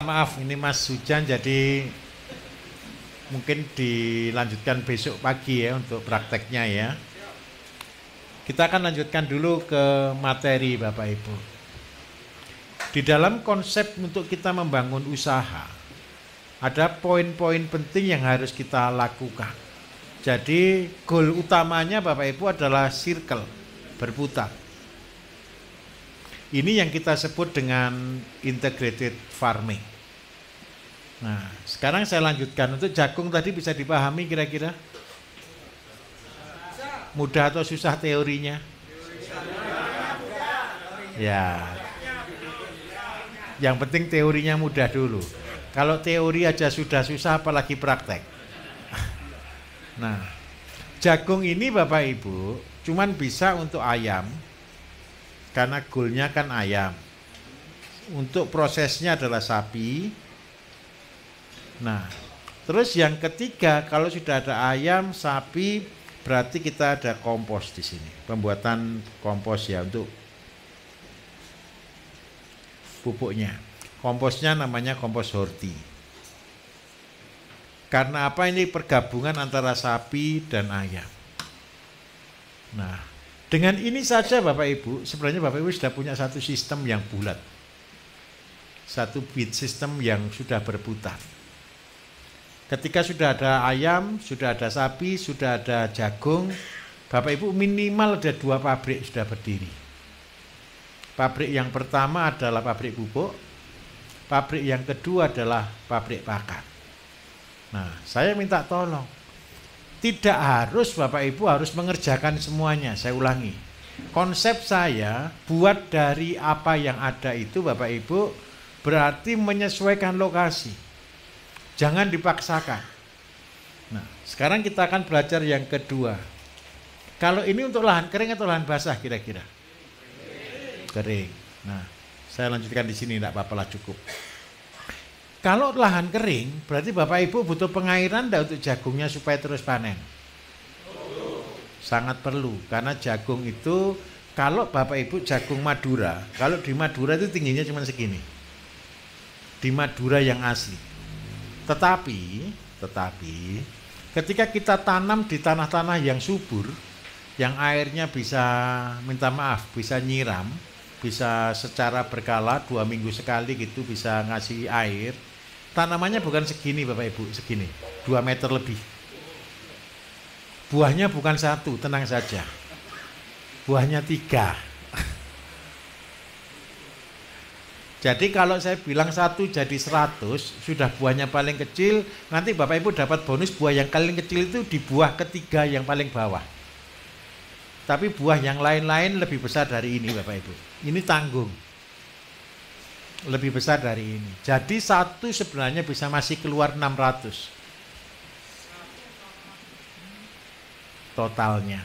Maaf, ini Mas Hujan, jadi mungkin dilanjutkan besok pagi ya untuk prakteknya ya. Kita akan lanjutkan dulu ke materi Bapak Ibu. Di dalam konsep untuk kita membangun usaha, ada poin-poin penting yang harus kita lakukan. Jadi goal utamanya Bapak Ibu adalah circle, berputar. Ini yang kita sebut dengan integrated farming. Nah, sekarang saya lanjutkan. Untuk jagung tadi bisa dipahami kira-kira? Mudah atau susah teorinya? Ya. Yang penting teorinya mudah dulu. Kalau teori aja sudah susah, apalagi praktek. Nah, jagung ini Bapak Ibu cuman bisa untuk ayam. Karena goalnya kan ayam. Untuk prosesnya adalah sapi. Nah, terus yang ketiga, kalau sudah ada ayam, sapi, berarti kita ada kompos di sini. Pembuatan kompos ya untuk pupuknya. Komposnya namanya kompos horti. Karena apa, ini pergabungan antara sapi dan ayam. Nah, dengan ini saja Bapak Ibu, sebenarnya Bapak Ibu sudah punya satu sistem yang bulat. Satu bit sistem yang sudah berputar. Ketika sudah ada ayam, sudah ada sapi, sudah ada jagung, Bapak Ibu minimal ada 2 pabrik sudah berdiri. Pabrik yang pertama adalah pabrik pupuk, pabrik yang kedua adalah pabrik pakan. Nah, saya minta tolong. Tidak harus Bapak Ibu harus mengerjakan semuanya. Saya ulangi. Konsep saya buat dari apa yang ada itu Bapak Ibu berarti menyesuaikan lokasi. Jangan dipaksakan. Nah, sekarang kita akan belajar yang kedua. Kalau ini untuk lahan kering atau lahan basah kira-kira? Kering. Nah, saya lanjutkan di sini, tidak apa-apa lah, cukup. Kalau lahan kering, berarti Bapak Ibu butuh pengairan enggak untuk jagungnya supaya terus panen? Sangat perlu, karena jagung itu, kalau Bapak Ibu jagung Madura, kalau di Madura itu tingginya cuma segini. Di Madura yang asli. Tetapi, ketika kita tanam di tanah-tanah yang subur, yang airnya bisa, minta maaf, bisa nyiram, bisa secara berkala 2 minggu sekali gitu bisa ngasih air. Tanamannya bukan segini Bapak Ibu, segini 2 meter lebih. Buahnya bukan 1, tenang saja. Buahnya 3. Jadi kalau saya bilang 1 jadi 100, sudah buahnya paling kecil, nanti Bapak Ibu dapat bonus buah yang paling kecil itu di buah ketiga yang paling bawah. Tapi buah yang lain-lain lebih besar dari ini Bapak Ibu. Ini tanggung. Lebih besar dari ini. Jadi 1 sebenarnya bisa masih keluar 600. Totalnya.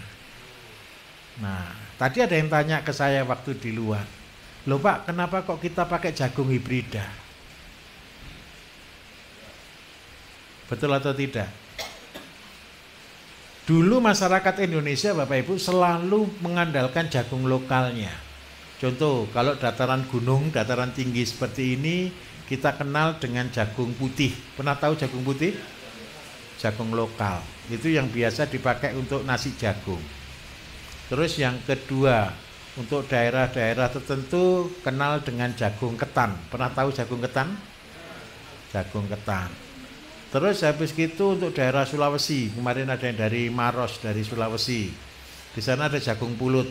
Nah, tadi ada yang tanya ke saya waktu di luar. Loh Pak, kenapa kok kita pakai jagung hibrida? Betul atau tidak? Dulu masyarakat Indonesia Bapak Ibu selalu mengandalkan jagung lokalnya. Contoh, kalau dataran gunung, dataran tinggi seperti ini, kita kenal dengan jagung putih. Pernah tahu jagung putih? Jagung lokal. Itu yang biasa dipakai untuk nasi jagung. Terus yang kedua, untuk daerah-daerah tertentu kenal dengan jagung ketan. Pernah tahu jagung ketan? Jagung ketan. Terus habis itu untuk daerah Sulawesi, kemarin ada yang dari Maros, dari Sulawesi. Di sana ada jagung pulut.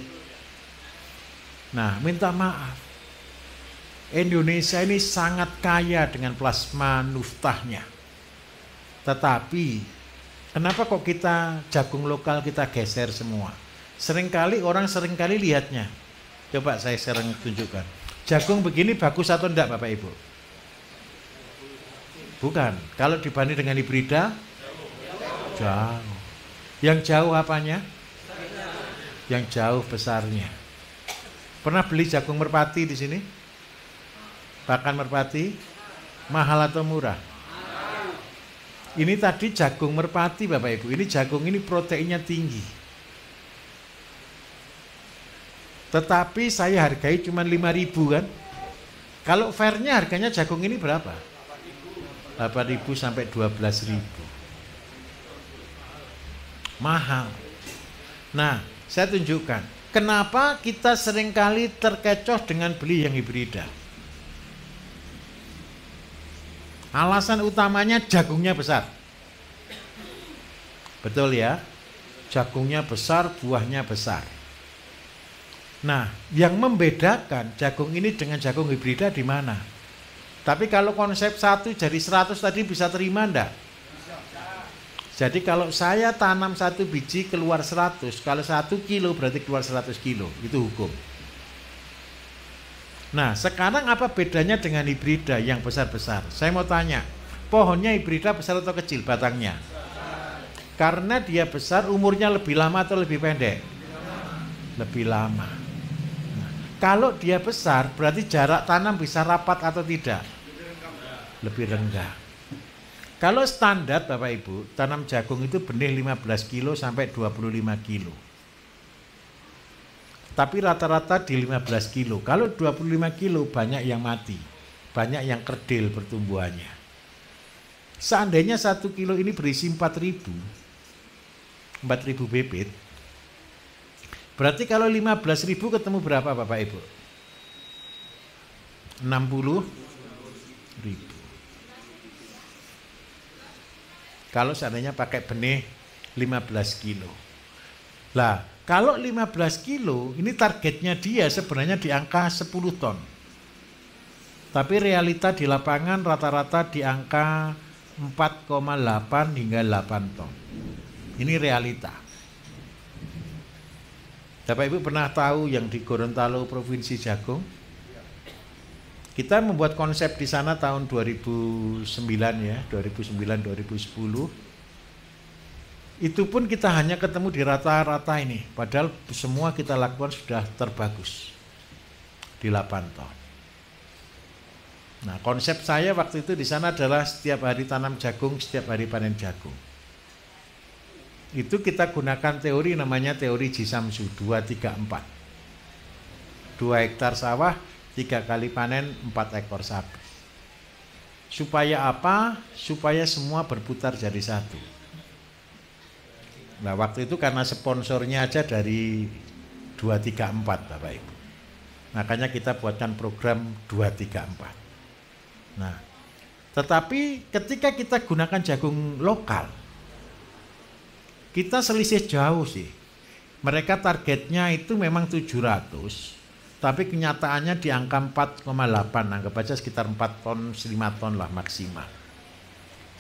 Nah, minta maaf. Indonesia ini sangat kaya dengan plasma nuftahnya. Tetapi, kenapa kok kita jagung lokal kita geser semua? Seringkali orang lihatnya. Coba saya sering tunjukkan. Jagung begini bagus atau enggak Bapak Ibu? Bukan. Kalau dibanding dengan hibrida, jauh. Yang jauh apanya? Yang jauh besarnya. Pernah beli jagung merpati di sini? Pakan merpati, mahal atau murah? Ini tadi jagung merpati Bapak Ibu. Ini jagung ini proteinnya tinggi. Tetapi saya hargai cuma 5.000 kan? Kalau fairnya harganya jagung ini berapa? 8.000 sampai 12.000. Mahal. Nah, saya tunjukkan kenapa kita seringkali terkecoh dengan beli yang hibrida. Alasan utamanya jagungnya besar. Betul ya? Jagungnya besar, buahnya besar. Nah, yang membedakan jagung ini dengan jagung hibrida di mana? Tapi kalau konsep 1 jadi 100 tadi bisa terima enggak? Jadi kalau saya tanam 1 biji keluar 100, kalau 1 kilo berarti keluar 100 kilo, itu hukum. Nah, sekarang apa bedanya dengan hibrida yang besar-besar? Saya mau tanya, pohonnya hibrida besar atau kecil batangnya? Karena dia besar, umurnya lebih lama atau lebih pendek? Lebih lama. Nah, kalau dia besar, berarti jarak tanam bisa rapat atau tidak? Lebih rendah. Kalau standar Bapak Ibu, tanam jagung itu benih 15 kilo sampai 25 kilo. Tapi rata-rata di 15 kilo. Kalau 25 kilo banyak yang mati. Banyak yang kerdil pertumbuhannya. Seandainya 1 kilo ini berisi 4.000 bibit. Berarti kalau 15.000 ketemu berapa Bapak Ibu? 60.000. Kalau seandainya pakai benih 15 kilo. Lah, kalau 15 kilo, ini targetnya dia sebenarnya di angka 10 ton. Tapi realita di lapangan rata-rata di angka 4,8 hingga 8 ton. Ini realita. Bapak Ibu pernah tahu yang di Gorontalo Provinsi Jagung? Kita membuat konsep di sana tahun 2009 ya, 2009-2010. Itu pun kita hanya ketemu di rata-rata ini, padahal semua kita lakukan sudah terbagus di 8 ton. Nah, konsep saya waktu itu di sana adalah setiap hari tanam jagung, setiap hari panen jagung. Itu kita gunakan teori namanya teori Jisamsu 2-3-4. 2 hektar sawah, 3 kali panen 4 ekor sapi. Supaya apa? Supaya semua berputar jadi satu. Nah, waktu itu karena sponsornya aja dari 2-3-4 Bapak Ibu. Makanya kita buatkan program 2-3-4. Nah, tetapi ketika kita gunakan jagung lokal, kita selisih jauh sih. Mereka targetnya itu memang 700. Tapi kenyataannya di angka 4,8, anggap aja sekitar 4 ton, 5 ton lah maksimal.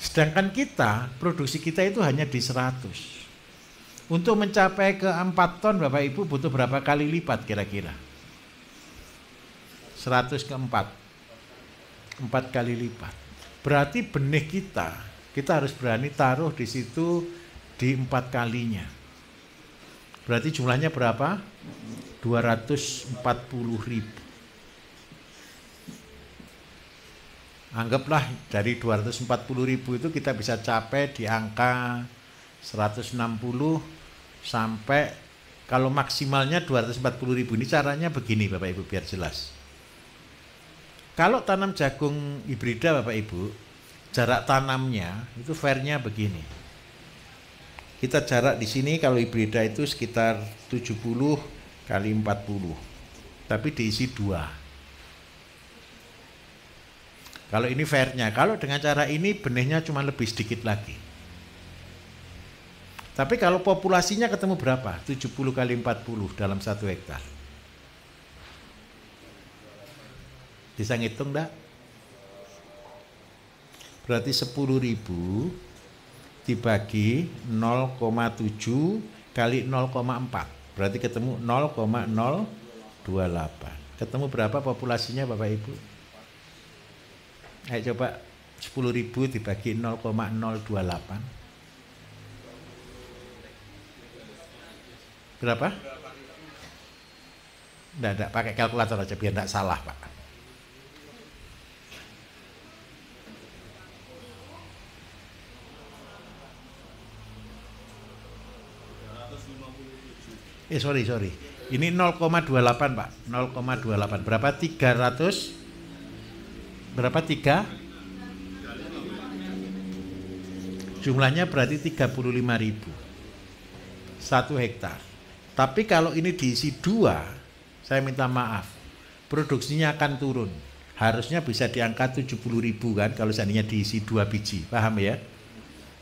Sedangkan kita, produksi kita itu hanya di 100. Untuk mencapai ke 4 ton Bapak Ibu butuh berapa kali lipat kira-kira? 100 ke 4. 4 kali lipat. Berarti benih kita harus berani taruh di situ di 4 kalinya. Berarti jumlahnya berapa? 240.000. Anggaplah dari 240.000 itu kita bisa capai di angka 160 sampai kalau maksimalnya 240.000. Ini caranya begini Bapak Ibu biar jelas. Kalau tanam jagung hibrida Bapak Ibu, jarak tanamnya itu fairnya begini. Kita jarak di sini kalau hibrida itu sekitar 70 kali 40, tapi diisi 2. Kalau ini fairnya, kalau dengan cara ini benihnya cuma lebih sedikit lagi. Tapi kalau populasinya ketemu berapa? 70 kali 40 dalam 1 hektar. Bisa ngitung enggak? Berarti 10.000 dibagi 0,7 kali 0,4. Berarti ketemu 0,028. Ketemu berapa populasinya Bapak Ibu? Ayo coba 10.000 dibagi 0,028. Berapa? Enggak, pakai kalkulator aja biar enggak salah, Pak. Sorry. Ini 0,28 Pak. 0,28. Berapa? 300? Berapa? 3? Jumlahnya berarti 35.000 1 hektar. Tapi kalau ini diisi 2, saya minta maaf, produksinya akan turun. Harusnya bisa di angka 70.000 kan kalau seandainya diisi 2 biji. Paham ya?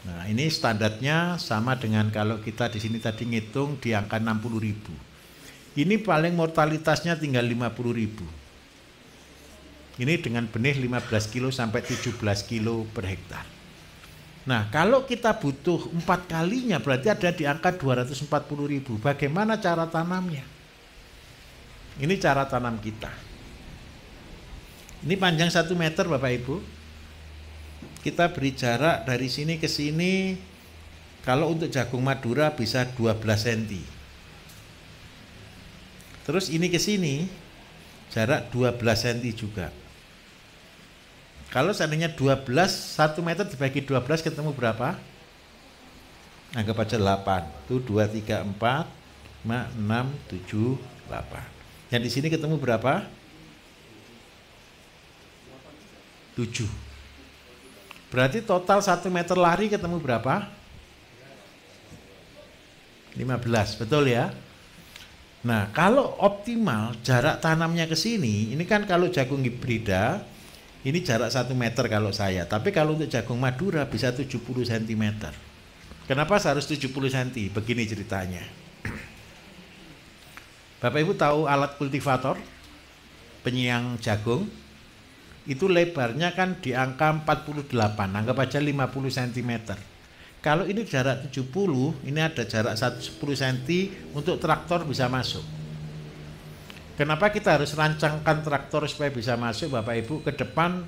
Nah, ini standarnya sama dengan kalau kita di sini tadi ngitung di angka 60.000. Ini paling mortalitasnya tinggal 50.000. Ini dengan benih 15 kilo sampai 17 kilo per hektar. Nah, kalau kita butuh 4 kalinya berarti ada di angka 240.000. Bagaimana cara tanamnya? Ini cara tanam kita. Ini panjang 1 meter Bapak Ibu. Kita beri jarak dari sini ke sini. Kalau untuk jagung Madura bisa 12 cm. Terus ini ke sini jarak 12 cm juga. Kalau seandainya 12, 1 meter dibagi 12 ketemu berapa? Anggap aja 8. Itu 2, 3, 4, 5, 6, 7, 8. Yang di sini ketemu berapa? 7. Berarti total 1 meter lari ketemu berapa? 15, betul ya? Nah, kalau optimal jarak tanamnya ke sini, ini kan kalau jagung hibrida, ini jarak 1 meter kalau saya. Tapi kalau untuk jagung Madura bisa 70 cm. Kenapa harus 70 cm? Begini ceritanya. Bapak Ibu tahu alat kultivator? Penyiang jagung? Itu lebarnya kan di angka 48, anggap aja 50 cm. Kalau ini jarak 70, ini ada jarak 10 cm untuk traktor bisa masuk. Kenapa kita harus rancangkan traktor supaya bisa masuk Bapak Ibu? Ke depan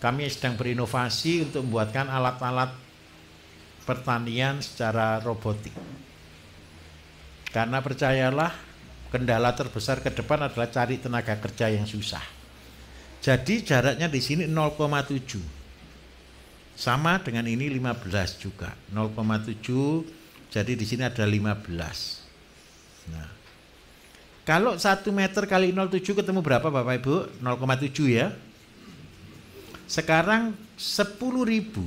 kami sedang berinovasi untuk membuatkan alat-alat pertanian secara robotik. Karena percayalah, kendala terbesar ke depan adalah cari tenaga kerja yang susah. Jadi jaraknya di sini 0,7. Sama dengan ini 15 juga. 0,7. Jadi di sini ada 15. Nah, kalau 1 meter kali 0,7 ketemu berapa Bapak Ibu? 0,7 ya. Sekarang 10.000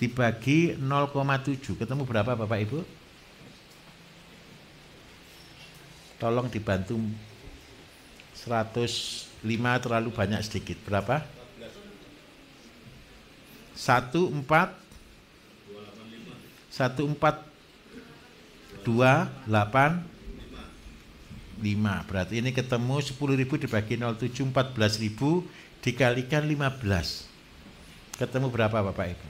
dibagi 0,7 ketemu berapa Bapak Ibu? Tolong dibantu. 105 terlalu banyak sedikit. Berapa? 14 285. Berarti ini ketemu 10.000 dibagi 0,7 14.000 dikalikan 15. Ketemu berapa Bapak Ibu?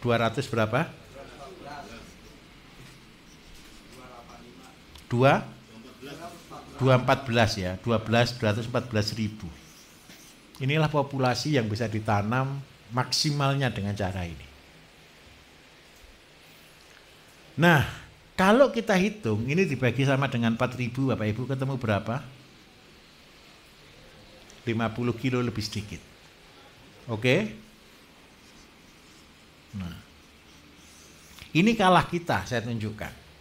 200 berapa? 214 ya, 214.000. Inilah populasi yang bisa ditanam maksimalnya dengan cara ini. Nah, kalau kita hitung ini dibagi sama dengan 4.000 Bapak Ibu ketemu berapa? 50 kilo lebih sedikit. Oke? Nah, ini kalah kita, saya tunjukkan.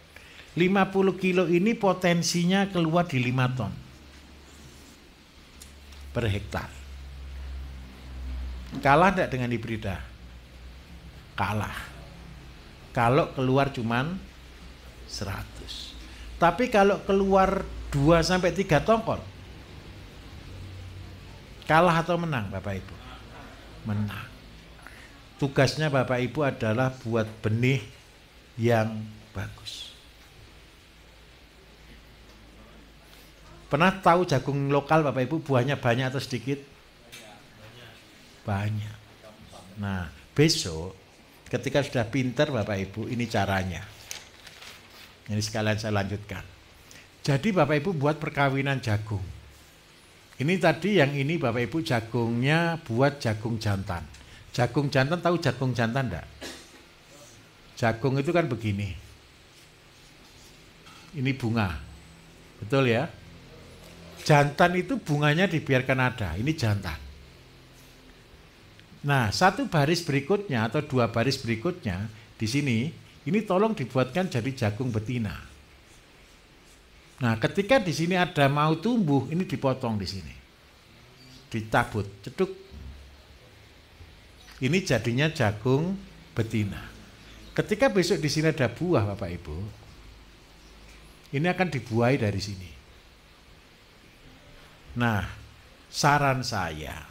50 kilo ini potensinya keluar di 5 ton per hektar. Kalah tidak dengan hibrida? Kalah. Kalau keluar cuman 100. Tapi kalau keluar 2-3 tongkol, kalah atau menang Bapak Ibu? Menang. Tugasnya Bapak Ibu adalah buat benih yang bagus. Pernah tahu jagung lokal Bapak Ibu buahnya banyak atau sedikit? Banyak. Nah, besok ketika sudah pinter Bapak Ibu, ini caranya. Ini sekalian saya lanjutkan. Jadi Bapak Ibu buat perkawinan jagung. Ini tadi yang ini Bapak Ibu jagungnya buat jagung jantan. Jagung jantan, tahu jagung jantan enggak? Jagung itu kan begini. Ini bunga. Betul ya? Jantan itu bunganya dibiarkan ada. Ini jantan. Nah, 1 baris berikutnya atau 2 baris berikutnya di sini, ini tolong dibuatkan jadi jagung betina. Nah, ketika di sini ada mau tumbuh, ini dipotong di sini. Dicabut, ceduk. Ini jadinya jagung betina. Ketika besok di sini ada buah Bapak Ibu, ini akan dibuahi dari sini. Nah, saran saya,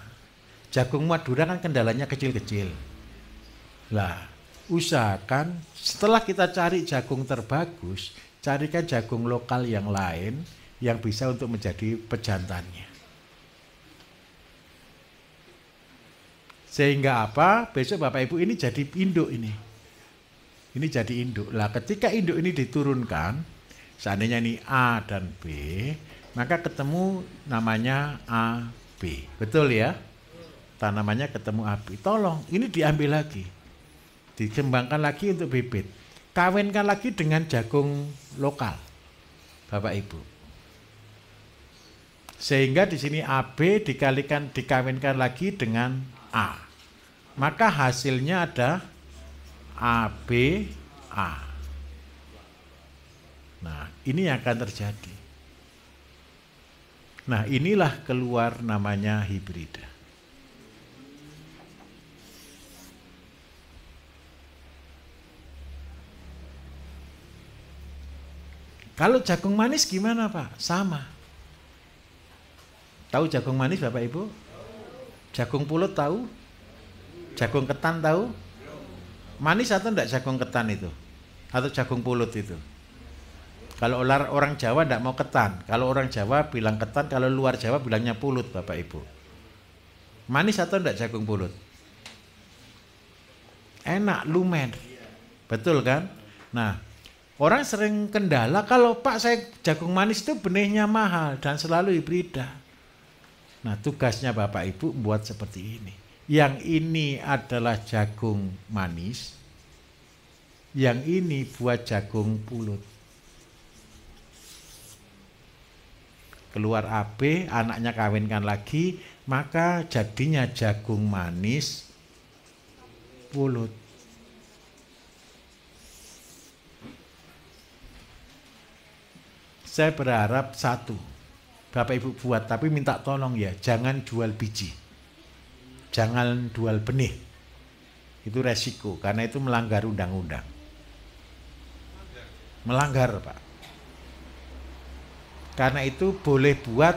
jagung Madura kan kendalanya kecil-kecil. Lah, usahakan setelah kita cari jagung terbagus, carikan jagung lokal yang lain yang bisa untuk menjadi pejantannya. Sehingga apa? Besok Bapak Ibu ini jadi induk ini. Ini jadi induk. Lah ketika induk ini diturunkan, seandainya ini A dan B, maka ketemu namanya AB. Betul ya? Tanamannya ketemu AB. Tolong, ini diambil lagi. Dikembangkan lagi untuk bibit. Kawinkan lagi dengan jagung lokal, Bapak Ibu. Sehingga di sini AB dikawinkan lagi dengan A. Maka hasilnya ada ABA. Nah, ini yang akan terjadi. Nah, inilah keluar namanya hibrida. Kalau jagung manis gimana Pak? Sama. Tahu jagung manis Bapak Ibu? Jagung pulut tahu? Jagung ketan tahu? Manis atau enggak jagung ketan itu? Atau jagung pulut itu? Kalau orang Jawa enggak mau ketan. Kalau orang Jawa bilang ketan, kalau luar Jawa bilangnya pulut Bapak Ibu. Manis atau enggak jagung pulut? Enak, lumer. Betul kan? Nah, orang sering kendala, kalau Pak saya jagung manis itu benihnya mahal dan selalu hibrida. Nah, tugasnya Bapak Ibu buat seperti ini. Yang ini adalah jagung manis, yang ini buat jagung pulut. Keluar AB, anaknya kawinkan lagi, maka jadinya jagung manis pulut. Saya berharap satu, Bapak Ibu buat, tapi minta tolong ya, jangan jual biji. Jangan jual benih. Itu resiko, karena itu melanggar undang-undang. Melanggar Pak. Karena itu boleh buat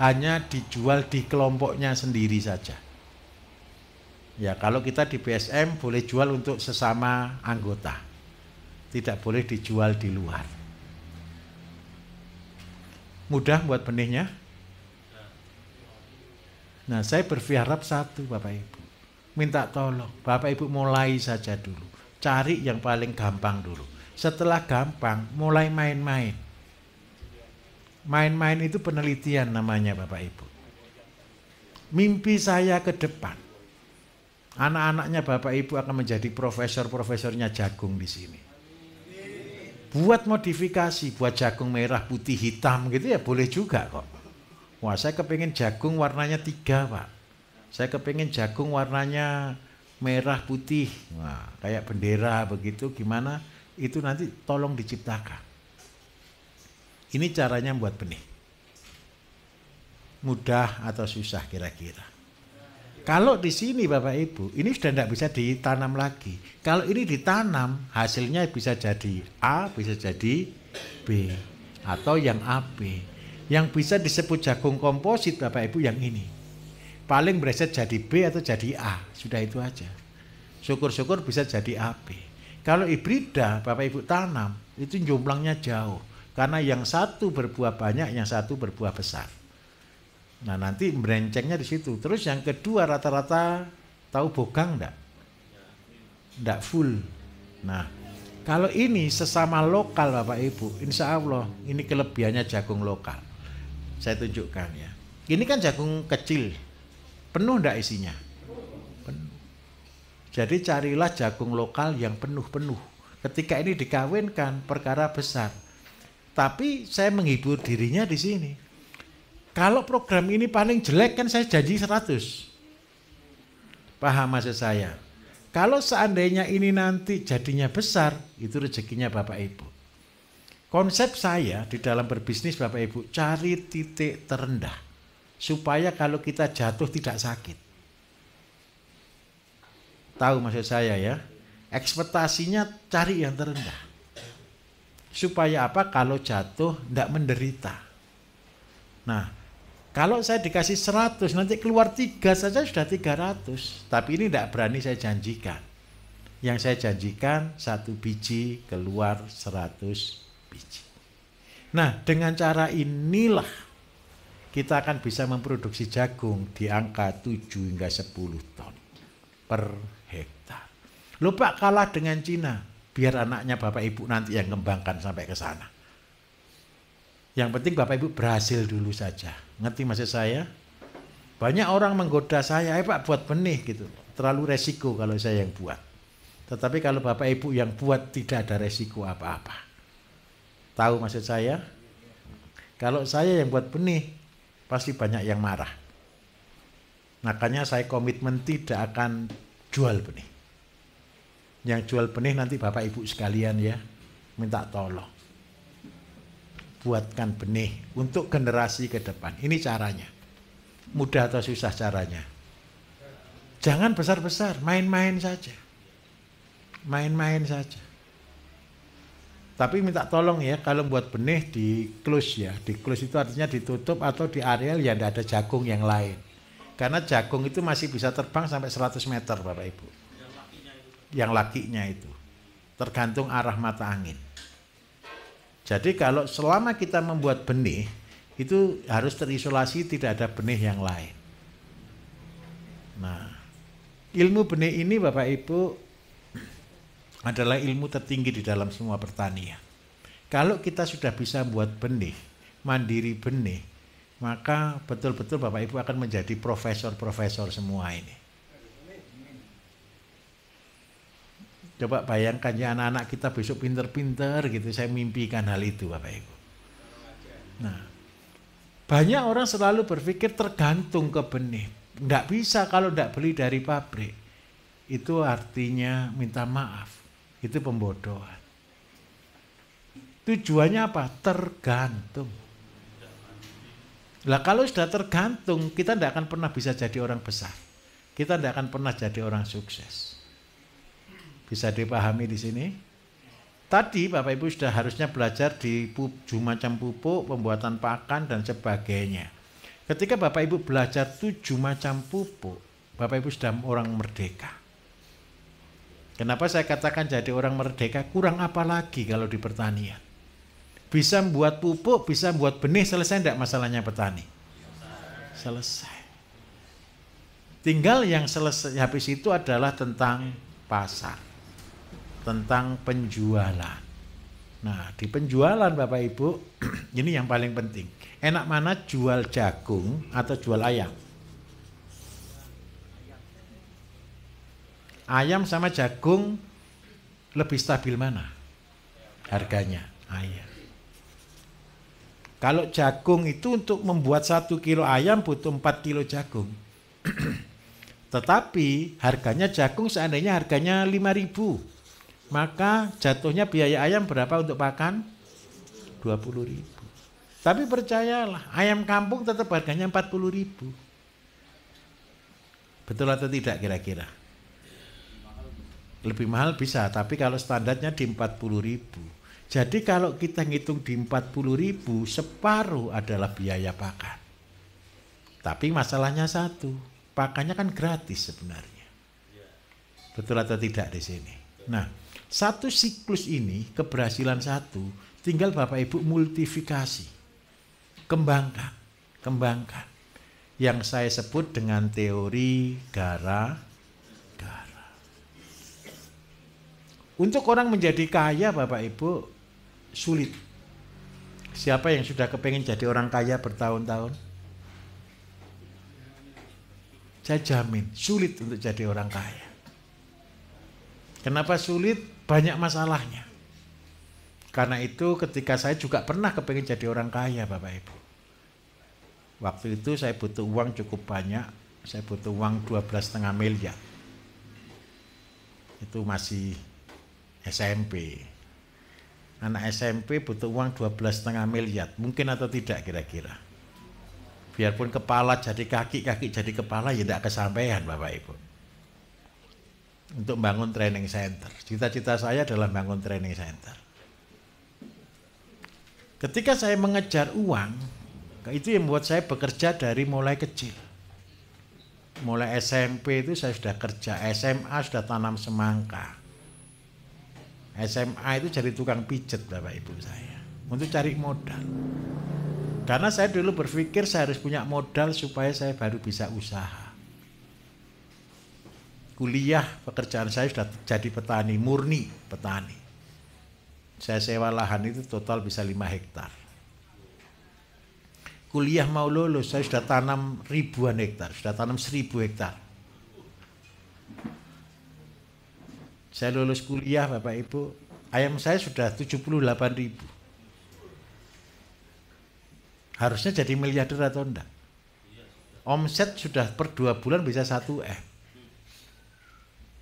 hanya dijual di kelompoknya sendiri saja. Ya, kalau kita di BSM boleh jual untuk sesama anggota. Tidak boleh dijual di luar. Mudah buat benihnya. Nah, saya berharap satu Bapak Ibu. Minta tolong, Bapak Ibu mulai saja dulu. Cari yang paling gampang dulu. Setelah gampang, mulai main-main. Main-main itu penelitian namanya Bapak Ibu. Mimpi saya ke depan, anak-anaknya Bapak Ibu akan menjadi profesor-profesornya jagung di sini. Buat modifikasi, buat jagung merah, putih, hitam gitu ya boleh juga kok. Wah, saya kepingin jagung warnanya 3 Pak. Saya kepingin jagung warnanya merah, putih. Wah, kayak bendera begitu gimana? Itu nanti tolong diciptakan. Ini caranya buat benih. Mudah atau susah kira-kira? Kalau di sini Bapak Ibu, ini sudah tidak bisa ditanam lagi. Kalau ini ditanam, hasilnya bisa jadi A, bisa jadi B, atau yang AB. Yang bisa disebut jagung komposit Bapak Ibu yang ini. Paling bereset jadi B atau jadi A, sudah itu aja. Syukur-syukur bisa jadi AB. Kalau hibrida Bapak Ibu tanam, itu jumlahnya jauh. Karena yang satu berbuah banyak, yang satu berbuah besar. Nah, nanti merencengnya di situ. Terus yang kedua rata-rata tahu bogang enggak? Enggak full. Nah, kalau ini sesama lokal Bapak Ibu, insya Allah ini kelebihannya jagung lokal. Saya tunjukkan ya. Ini kan jagung kecil, penuh enggak isinya? Penuh. Jadi carilah jagung lokal yang penuh-penuh. Ketika ini dikawinkan perkara besar. Tapi saya menghibur dirinya di sini. Kalau program ini paling jelek kan saya janji 100. Paham maksud saya? Kalau seandainya ini nanti jadinya besar, itu rezekinya Bapak Ibu. Konsep saya di dalam berbisnis Bapak Ibu, cari titik terendah. Supaya kalau kita jatuh tidak sakit. Tahu maksud saya ya? Ekspektasinya cari yang terendah. Supaya apa? Kalau jatuh tidak menderita. Nah, kalau saya dikasih 100, nanti keluar 3 saja sudah 300. Tapi ini tidak berani saya janjikan. Yang saya janjikan 1 biji keluar 100 biji. Nah, dengan cara inilah kita akan bisa memproduksi jagung di angka 7 hingga 10 ton per hektar. Lupa kalah dengan Cina, biar anaknya Bapak Ibu nanti yang kembangkan sampai ke sana. Yang penting Bapak Ibu berhasil dulu saja. Ngerti maksud saya? Banyak orang menggoda saya, Pak buat benih gitu. Terlalu resiko kalau saya yang buat. Tetapi kalau Bapak Ibu yang buat tidak ada resiko apa-apa. Tahu maksud saya? Kalau saya yang buat benih, pasti banyak yang marah. Makanya saya komitmen tidak akan jual benih. Yang jual benih nanti Bapak Ibu sekalian ya, minta tolong. Buatkan benih untuk generasi ke depan. Ini caranya. Mudah atau susah caranya? Jangan besar-besar, main-main saja. Main-main saja. Tapi minta tolong ya, kalau buat benih di close ya. Di close itu artinya ditutup atau di areal yang tidak ada jagung yang lain. Karena jagung itu masih bisa terbang sampai 100 meter Bapak Ibu. Yang lakinya itu. Tergantung arah mata angin. Jadi kalau selama kita membuat benih, itu harus terisolasi, tidak ada benih yang lain. Nah, ilmu benih ini Bapak Ibu adalah ilmu tertinggi di dalam semua pertanian. Kalau kita sudah bisa buat benih, mandiri benih, maka betul-betul Bapak Ibu akan menjadi profesor-profesor semua ini. Coba bayangkan ya anak-anak kita besok pinter-pinter gitu, saya mimpikan hal itu Bapak Ibu. Nah, banyak orang selalu berpikir tergantung ke benih. Nggak bisa kalau nggak beli dari pabrik. Itu artinya minta maaf. Itu pembodohan. Tujuannya apa? Tergantung. Lah kalau sudah tergantung, kita tidak akan pernah bisa jadi orang besar. Kita tidak akan pernah jadi orang sukses. Bisa dipahami di sini? Tadi Bapak Ibu sudah harusnya belajar di 7 macam pupuk, pembuatan pakan dan sebagainya. Ketika Bapak Ibu belajar 7 macam pupuk, Bapak Ibu sudah orang merdeka. Kenapa saya katakan jadi orang merdeka? Kurang apa lagi kalau di pertanian? Bisa membuat pupuk, bisa membuat benih, selesai tidak masalahnya petani? Selesai. Tinggal yang selesai habis itu adalah tentang pasar, tentang penjualan. Nah, di penjualan Bapak Ibu, ini yang paling penting. Enak mana jual jagung atau jual ayam? Ayam sama jagung lebih stabil mana harganya? Ayam. Kalau jagung itu untuk membuat 1 kilo ayam butuh 4 kilo jagung. Tetapi harganya jagung seandainya harganya 5.000, maka jatuhnya biaya ayam berapa untuk pakan? 20.000. Tapi percayalah, ayam kampung tetap harganya 40.000. Betul atau tidak kira-kira? Lebih mahal bisa, tapi kalau standarnya di 40.000. Jadi kalau kita ngitung di 40.000, separuh adalah biaya pakan. Tapi masalahnya satu, pakannya kan gratis sebenarnya. Betul atau tidak di sini? Nah, satu siklus ini, keberhasilan satu, tinggal Bapak Ibu multifikasi. Kembangkan. Yang saya sebut dengan teori gara-gara. Untuk orang menjadi kaya Bapak Ibu sulit. Siapa yang sudah kepengen jadi orang kaya bertahun-tahun? Saya jamin sulit untuk jadi orang kaya. Kenapa sulit? Banyak masalahnya. Karena itu ketika saya juga pernah kepengen jadi orang kaya Bapak Ibu. Waktu itu saya butuh uang cukup banyak. Saya butuh uang 12,5 miliar. Itu masih SMP. Anak SMP butuh uang 12,5 miliar. Mungkin atau tidak kira-kira? Biarpun kepala jadi kaki, kaki jadi kepala, ya tidak kesampaian Bapak Ibu. untuk bangun training center. Cita-cita saya adalah bangun training center. Ketika saya mengejar uang, itu yang membuat saya bekerja dari mulai kecil. Mulai SMP itu saya sudah kerja, SMA sudah tanam semangka. SMA itu jadi tukang pijet Bapak Ibu saya, untuk cari modal. Karena saya dulu berpikir saya harus punya modal supaya saya baru bisa usaha. Kuliah pekerjaan saya sudah jadi petani, murni petani. Saya sewa lahan itu total bisa 5 hektar. Kuliah mau lulus, saya sudah tanam ribuan hektar, sudah tanam 1000 hektar. Saya lulus kuliah Bapak Ibu, ayam saya sudah 78.000. Harusnya jadi miliarder atau enggak? Omset sudah per 2 bulan bisa 1 M.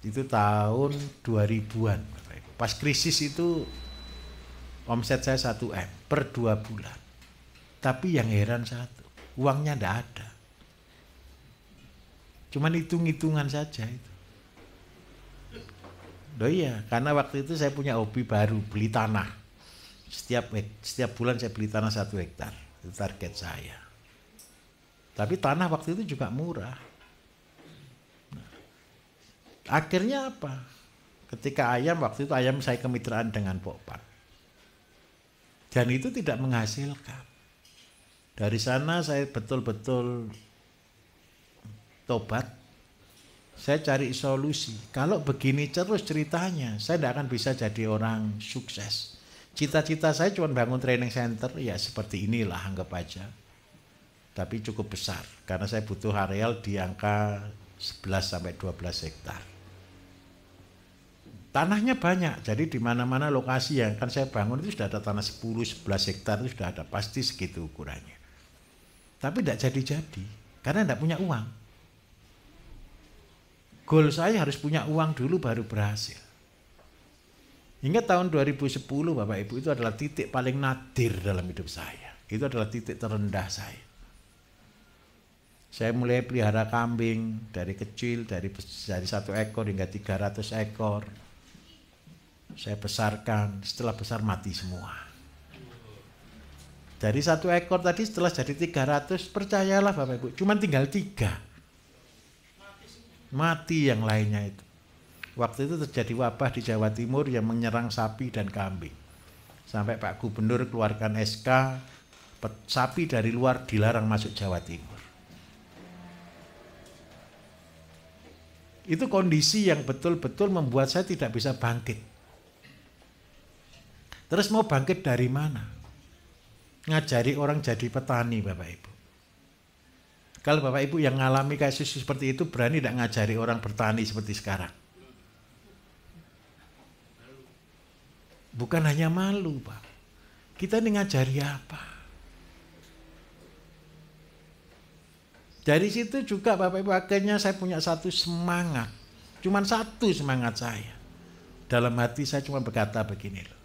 Itu tahun 2000-an. Pas krisis itu omset saya 1 M per 2 bulan. Tapi yang heran satu, uangnya enggak ada. Cuman hitung-hitungan saja itu. Loh iya, karena waktu itu saya punya hobi baru, beli tanah. Setiap bulan saya beli tanah 1 hektar. Itu target saya. Tapi tanah waktu itu juga murah. Nah, akhirnya apa? Ketika ayam, waktu itu ayam saya kemitraan dengan Pokpan. Dan itu tidak menghasilkan. Dari sana saya betul-betul tobat. Saya cari solusi. Kalau begini terus ceritanya, saya tidak akan bisa jadi orang sukses. Cita-cita saya cuma bangun training center, ya seperti inilah anggap aja. Tapi cukup besar, karena saya butuh areal di angka 11-12 hektar. Tanahnya banyak, jadi di mana-mana lokasi yang akan saya bangun itu sudah ada tanah 10-11 hektar, itu sudah ada, pasti segitu ukurannya. Tapi tidak jadi-jadi, karena tidak punya uang. Goal saya harus punya uang dulu baru berhasil. Hingga tahun 2010 Bapak Ibu itu adalah titik paling nadir dalam hidup saya. Itu adalah titik terendah saya. Saya mulai pelihara kambing dari kecil, dari 1 ekor hingga 300 ekor. Saya besarkan, setelah besar mati semua. Dari 1 ekor tadi setelah jadi 300, percayalah Bapak Ibu, cuma tinggal 3. Mati yang lainnya itu. Waktu itu terjadi wabah di Jawa Timur yang menyerang sapi dan kambing. Sampai Pak Gubernur keluarkan SK, sapi dari luar dilarang masuk Jawa Timur. Itu kondisi yang betul-betul membuat saya tidak bisa bangkit. Terus mau bangkit dari mana? Ngajari orang jadi petani Bapak Ibu. Kalau Bapak Ibu yang mengalami kasus seperti itu berani tidak ngajari orang bertani seperti sekarang? Bukan hanya malu Pak. Kita ini ngajari apa? Dari situ juga Bapak Ibu akhirnya saya punya satu semangat. Cuman satu semangat saya. Dalam hati saya cuma berkata begini loh.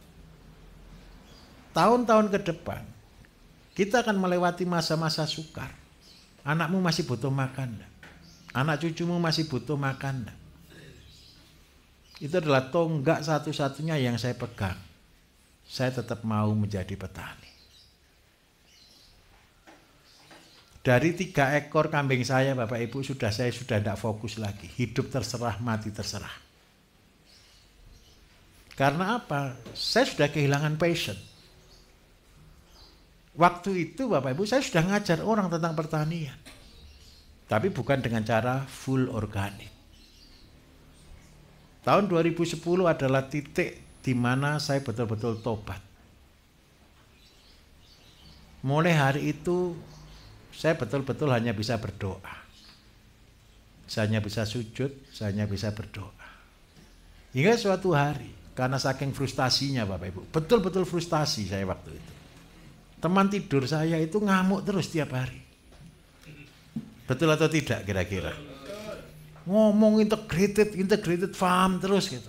Tahun-tahun ke depan kita akan melewati masa-masa sukar. Anakmu masih butuh makan enggak? Anak cucumu masih butuh makan enggak? Itu adalah tonggak satu-satunya yang saya pegang. Saya tetap mau menjadi petani. Dari 3 ekor kambing saya Bapak Ibu saya sudah tidak fokus lagi. Hidup terserah, mati terserah. Karena apa? Saya sudah kehilangan passion. Waktu itu Bapak Ibu saya sudah ngajar orang tentang pertanian. Tapi bukan dengan cara full organik. Tahun 2010 adalah titik di mana saya betul-betul tobat. Mulai hari itu saya betul-betul hanya bisa berdoa. Saya hanya bisa sujud, saya hanya bisa berdoa. Hingga suatu hari, karena saking frustasinya Bapak Ibu, betul-betul frustasi saya waktu itu. Teman tidur saya itu ngamuk terus tiap hari. Betul atau tidak kira-kira? Ngomong integrated farm terus gitu.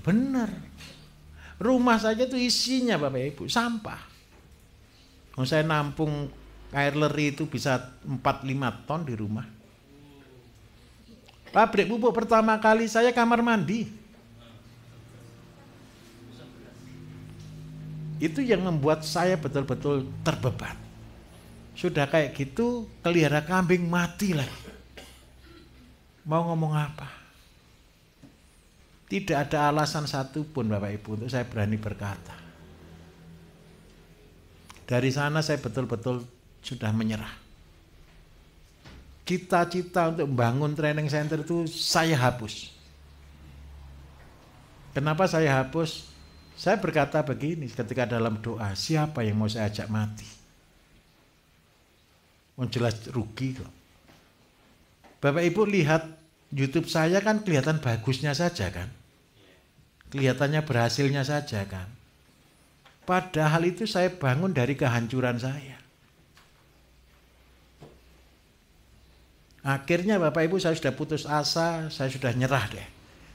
Benar. Rumah saja tuh isinya Bapak Ibu sampah. Saya nampung air leri itu bisa 4-5 ton di rumah. Pabrik pupuk pertama kali saya kamar mandi. Itu yang membuat saya betul-betul terbeban. Sudah kayak gitu, pelihara kambing mati lagi. Mau ngomong apa? Tidak ada alasan satupun Bapak Ibu untuk saya berani berkata. Dari sana saya betul-betul sudah menyerah. Cita-cita untuk membangun training center itu saya hapus. Kenapa saya hapus? Saya berkata begini ketika dalam doa, siapa yang mau saya ajak mati? Jelas rugi kok. Bapak Ibu lihat YouTube saya kan kelihatan bagusnya saja kan? Kelihatannya berhasilnya saja kan? Padahal itu saya bangun dari kehancuran saya. Akhirnya Bapak Ibu saya sudah putus asa, saya sudah nyerah deh.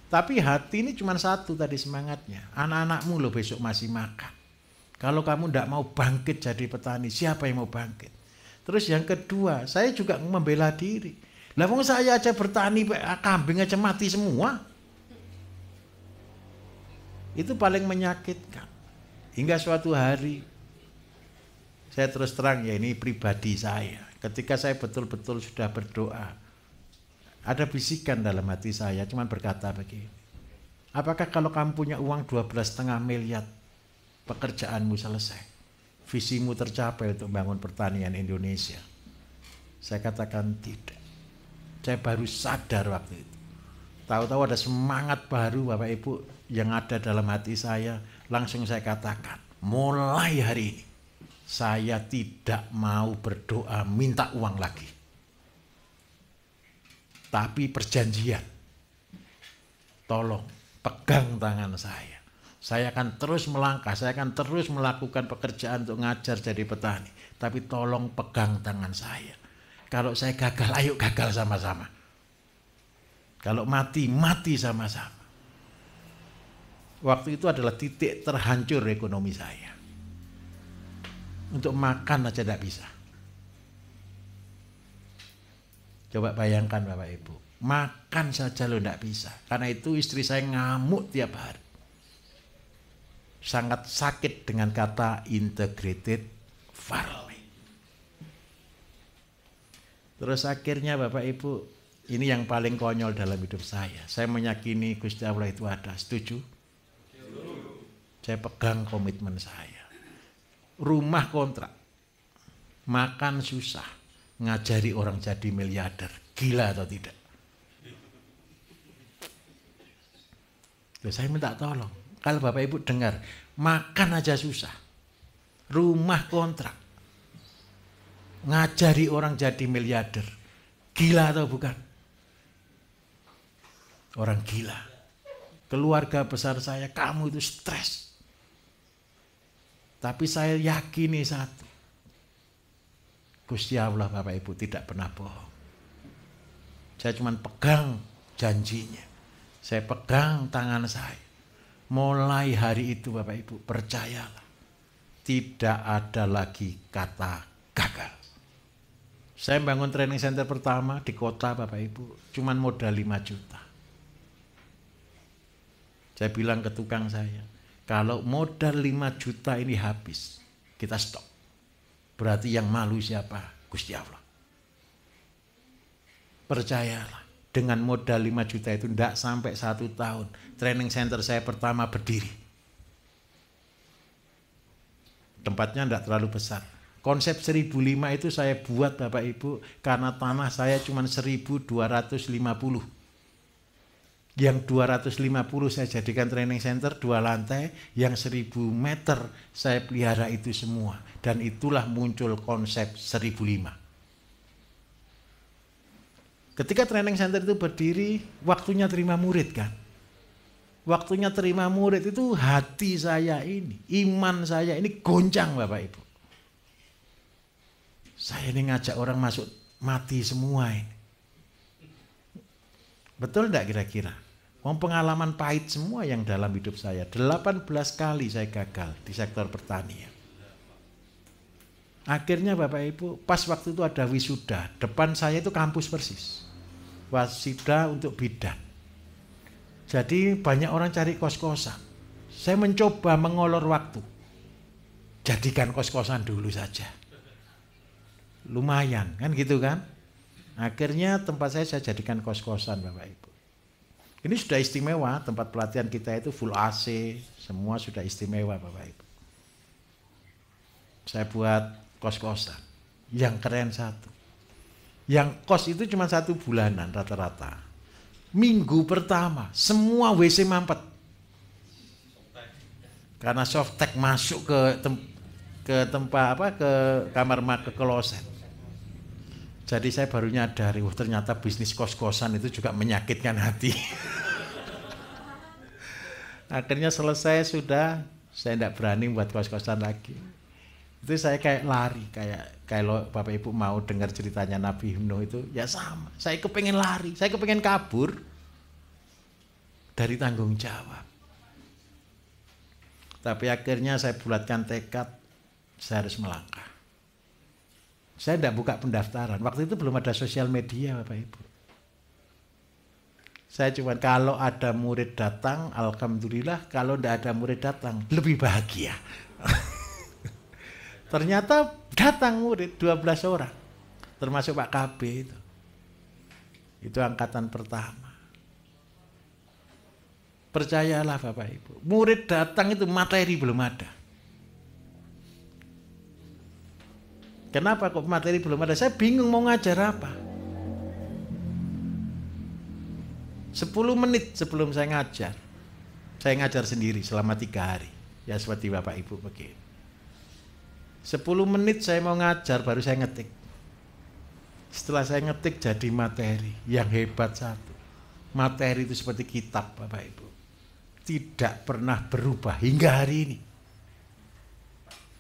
Tapi hati ini cuma satu tadi semangatnya. Anak-anakmu loh besok masih makan. Kalau kamu tidak mau bangkit jadi petani, siapa yang mau bangkit? Terus yang kedua, saya juga membela diri. Lah wong saya aja bertani, kambing aja mati semua. Itu paling menyakitkan. Hingga suatu hari, saya terus terang ya ini pribadi saya. Ketika saya betul-betul sudah berdoa, ada bisikan dalam hati saya, cuman berkata begini, apakah kalau kamu punya uang 12,5 miliar, pekerjaanmu selesai, visimu tercapai untuk membangun pertanian Indonesia? Saya katakan tidak. Saya baru sadar waktu itu. Tahu-tahu ada semangat baru Bapak Ibu yang ada dalam hati saya, langsung saya katakan, mulai hari ini, saya tidak mau berdoa minta uang lagi. Tapi perjanjian. Tolong pegang tangan saya. Saya akan terus melangkah, saya akan terus melakukan pekerjaan untuk ngajar jadi petani. Tapi tolong pegang tangan saya. Kalau saya gagal, ayo gagal sama-sama. Kalau mati, mati sama-sama. Waktu itu adalah titik terhancur ekonomi saya. Untuk makan aja tidak bisa. Coba bayangkan Bapak Ibu, makan saja lo tidak bisa. Karena itu istri saya ngamuk tiap hari. Sangat sakit dengan kata integrated farming. Terus akhirnya Bapak Ibu, ini yang paling konyol dalam hidup saya. Saya meyakini Gusti Allah itu ada. Setuju? Saya pegang komitmen saya. Rumah kontrak, makan susah, ngajari orang jadi miliarder, gila atau tidak? Loh, saya minta tolong, kalau Bapak Ibu dengar, makan aja susah, rumah kontrak, ngajari orang jadi miliarder, gila atau bukan? Orang gila. Keluarga besar saya, kamu itu stres. Tapi saya yakini satu, Gusti Allah Bapak Ibu tidak pernah bohong. Saya cuma pegang janjinya, saya pegang tangan saya. Mulai hari itu Bapak Ibu percayalah, tidak ada lagi kata gagal. Saya bangun training center pertama di kota Bapak Ibu, cuma modal 5 juta. Saya bilang ke tukang saya, kalau modal 5 juta ini habis, kita stop. Berarti yang malu siapa? Gusti Allah. Percayalah, dengan modal 5 juta itu tidak sampai 1 tahun. Training center saya pertama berdiri. Tempatnya tidak terlalu besar. Konsep 1005 itu saya buat Bapak Ibu, karena tanah saya cuma 1250. Yang 250 saya jadikan training center 2 lantai, yang 1000 meter saya pelihara itu semua. Dan itulah muncul konsep 1005. Ketika training center itu berdiri, waktunya terima murid kan. Waktunya terima murid itu hati saya ini, iman saya ini goncang Bapak Ibu. Saya ini ngajak orang masuk mati semua ini. Betul enggak kira-kira? Pengalaman pahit semua yang dalam hidup saya. 18 kali saya gagal di sektor pertanian. Akhirnya Bapak Ibu, pas waktu itu ada wisuda, depan saya itu kampus persis. wasidah untuk bidan. Jadi banyak orang cari kos-kosan. Saya mencoba mengolor waktu. Jadikan kos-kosan dulu saja. Lumayan kan gitu kan. Akhirnya tempat saya jadikan kos-kosan Bapak Ibu. Ini sudah istimewa, tempat pelatihan kita itu full AC, semua sudah istimewa Bapak Ibu. Saya buat kos-kosan, yang keren satu. Yang kos itu cuma 1 bulanan rata-rata. Minggu pertama, semua WC mampet. Karena softtek masuk ke tempat ke kamar ke kloset. Jadi saya baru nyadari, ternyata bisnis kos-kosan itu juga menyakitkan hati. Akhirnya selesai sudah, saya tidak berani buat kos-kosan lagi. Itu saya kayak lari, kayak kalau Bapak Ibu mau dengar ceritanya Nabi Nuh itu, ya sama. Saya kepengen lari, saya kepengen kabur dari tanggung jawab. Tapi akhirnya saya bulatkan tekad, saya harus melangkah. Saya tidak buka pendaftaran. Waktu itu belum ada sosial media Bapak Ibu. Saya cuma kalau ada murid datang, alhamdulillah. Kalau tidak ada murid datang, lebih bahagia. Ternyata datang murid 12 orang. Termasuk Pak KB itu. Itu angkatan pertama. Percayalah Bapak Ibu. Murid datang itu materi belum ada. Kenapa kok materi belum ada? Saya bingung mau ngajar apa. 10 menit sebelum saya ngajar sendiri selama 3 hari. Ya seperti Bapak Ibu begini. 10 menit saya mau ngajar baru saya ngetik. Setelah saya ngetik jadi materi. Yang hebat satu. Materi itu seperti kitab Bapak Ibu. Tidak pernah berubah hingga hari ini.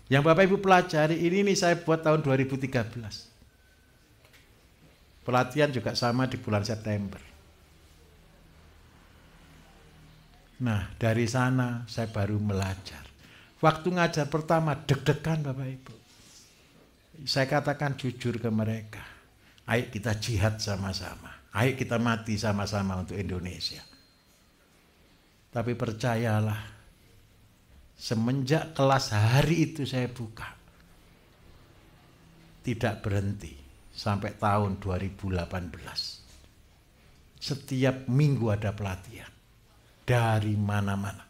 Yang Bapak Ibu pelajari ini saya buat tahun 2013. Pelatihan juga sama di bulan September. Nah, dari sana saya baru belajar. Waktu ngajar pertama deg-degan Bapak Ibu. Saya katakan jujur ke mereka. Ayo kita jihad sama-sama. Ayo kita mati sama-sama untuk Indonesia. Tapi percayalah, semenjak kelas hari itu saya buka, tidak berhenti sampai tahun 2018. Setiap minggu ada pelatihan. Dari mana-mana.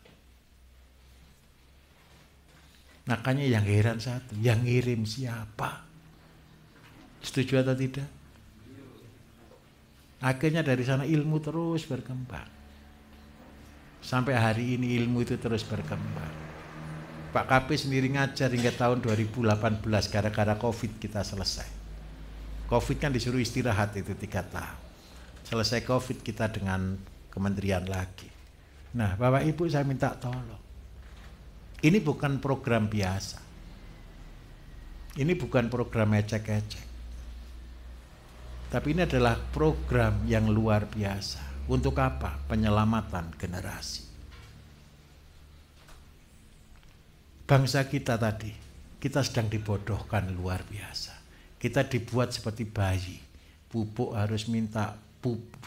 Makanya yang heran satu, yang ngirim siapa? Setuju atau tidak? Akhirnya dari sana ilmu terus berkembang. Sampai hari ini ilmu itu terus berkembang. Pak KP sendiri ngajar hingga tahun 2018 gara-gara COVID kita selesai. COVID kan disuruh istirahat itu 3 tahun. Selesai COVID kita dengan kementerian lagi. Nah, Bapak Ibu saya minta tolong. Ini bukan program biasa. Ini bukan program ecek-ecek. Tapi ini adalah program yang luar biasa. Untuk apa? Penyelamatan generasi. Bangsa kita tadi, kita sedang dibodohkan luar biasa. Kita dibuat seperti bayi. Pupuk harus minta,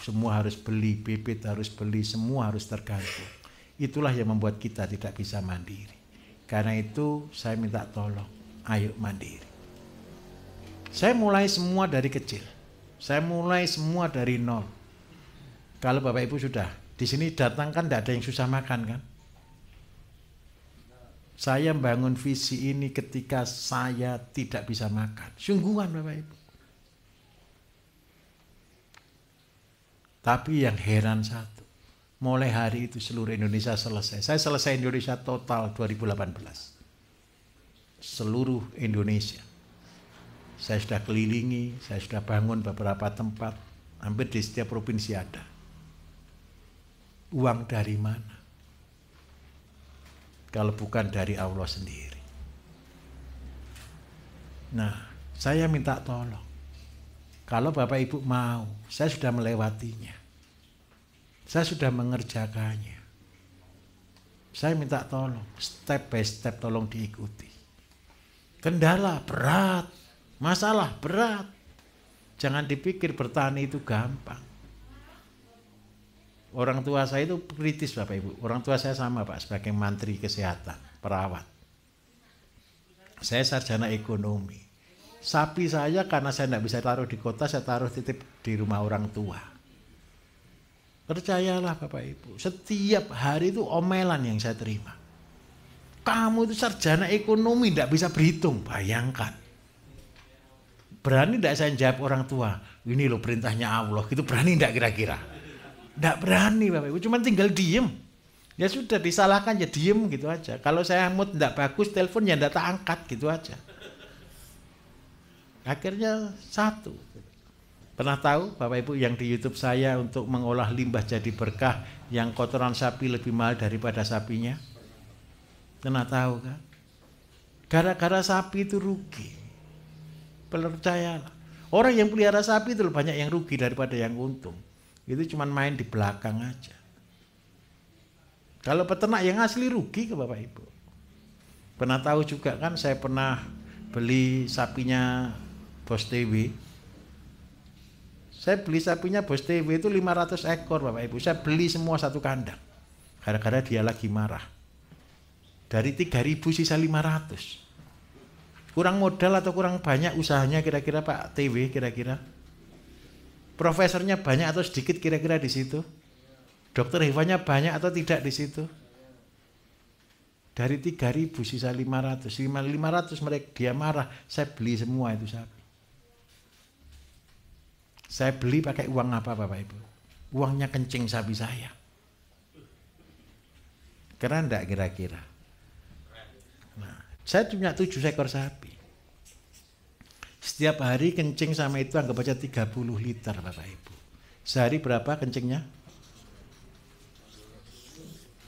semua harus beli, bibit harus beli, semua harus tergantung. Itulah yang membuat kita tidak bisa mandiri. Karena itu saya minta tolong, ayo mandiri. Saya mulai semua dari kecil. Saya mulai semua dari nol. Kalau Bapak Ibu sudah di sini datang kan tidak ada yang susah makan kan? Saya membangun visi ini ketika saya tidak bisa makan. Sungguhan Bapak Ibu. Tapi yang heran satu, mulai hari itu seluruh Indonesia selesai. Saya selesai Indonesia total 2018. Seluruh Indonesia. Saya sudah kelilingi, saya sudah bangun beberapa tempat, hampir di setiap provinsi ada. Uang dari mana? Kalau bukan dari Allah sendiri. Nah, saya minta tolong. Kalau Bapak Ibu mau, saya sudah melewatinya. Saya sudah mengerjakannya. Saya minta tolong, step by step tolong diikuti. Kendala berat, masalah berat. Jangan dipikir bertani itu gampang. Orang tua saya itu kritis Bapak Ibu. Orang tua saya sama Pak, sebagai mantri kesehatan, perawat. Saya sarjana ekonomi. Sapi saya karena saya tidak bisa taruh di kota, saya taruh titip di rumah orang tua. Percayalah Bapak Ibu, setiap hari itu omelan yang saya terima. Kamu itu sarjana ekonomi, tidak bisa berhitung, bayangkan. Berani tidak saya jawab orang tua, ini loh perintahnya Allah, gitu berani tidak kira-kira? Tidak berani Bapak Ibu, cuma tinggal diem. Ya sudah disalahkan ya diem gitu aja. Kalau saya mood tidak bagus, telepon ya tidak tak angkat gitu aja. Akhirnya satu. Pernah tahu Bapak Ibu yang di YouTube saya untuk mengolah limbah jadi berkah yang kotoran sapi lebih mahal daripada sapinya? Pernah tahu kan? Gara-gara sapi itu rugi. Percayalah. Orang yang pelihara sapi itu banyak yang rugi daripada yang untung. Itu cuma main di belakang aja. Kalau peternak yang asli rugi ke Bapak Ibu. Pernah tahu juga kan, saya pernah beli sapinya Bos TW. Saya beli sapinya Bos TW itu 500 ekor Bapak Ibu. Saya beli semua satu kandang. Gara-gara dia lagi marah. Dari 3.000 sisa 500. Kurang modal atau kurang banyak usahanya kira-kira Pak TW kira-kira? Profesornya banyak atau sedikit kira-kira di situ? Dokter hewannya banyak atau tidak di situ? Dari 3.000 sisa 500. 500 mereka dia marah, saya beli semua itu sapi. Saya beli pakai uang apa Bapak Ibu? Uangnya kencing sapi saya. Keren enggak kira-kira? Nah, saya punya 7 ekor sapi. Setiap hari kencing sama itu anggap aja 30 liter Bapak Ibu. Sehari berapa kencingnya?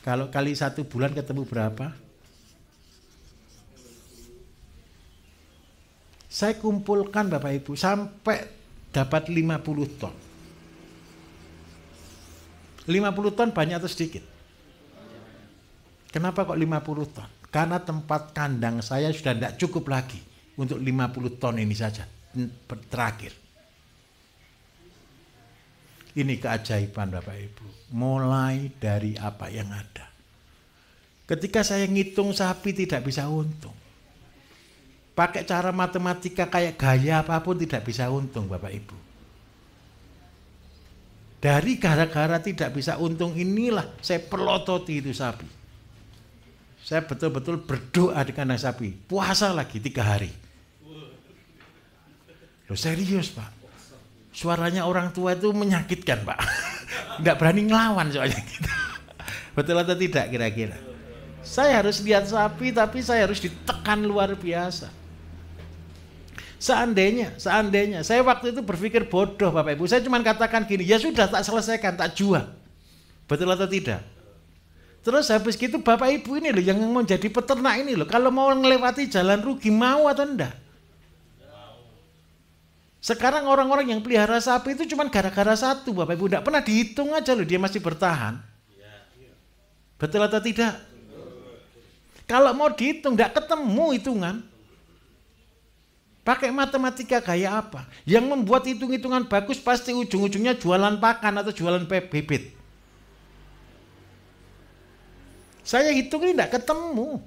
Kalau kali 1 bulan ketemu berapa? Saya kumpulkan Bapak Ibu sampai dapat 50 ton. 50 ton banyak atau sedikit? Kenapa kok 50 ton? Karena tempat kandang saya sudah tidak cukup lagi untuk 50 ton ini saja. Terakhir. Ini keajaiban Bapak Ibu. Mulai dari apa yang ada. Ketika saya ngitung sapi tidak bisa untung. Pakai cara matematika kayak gaya apapun tidak bisa untung Bapak Ibu. Dari gara-gara tidak bisa untung inilah saya pelototi itu sapi. Saya betul-betul berdoa di kandang sapi. Puasa lagi 3 hari. Loh serius Pak. Suaranya orang tua itu menyakitkan Pak. Nggak berani ngelawan soalnya gitu. Betul atau tidak kira-kira? Saya harus lihat sapi tapi saya harus ditekan luar biasa. Seandainya saya waktu itu berpikir bodoh Bapak Ibu. Saya cuma katakan gini, ya sudah tak selesaikan, tak jual. Betul atau tidak? Terus habis gitu Bapak Ibu ini loh yang mau jadi peternak ini loh. Kalau mau melewati jalan rugi mau atau enggak? Sekarang orang-orang yang pelihara sapi itu cuma gara-gara satu Bapak Ibu. Tidak pernah dihitung aja loh dia masih bertahan. Betul atau tidak? Kalau mau dihitung tidak ketemu hitungan. Pakai matematika kayak apa? Yang membuat hitung-hitungan bagus pasti ujung-ujungnya jualan pakan atau jualan bibit. Saya hitung ini tidak ketemu.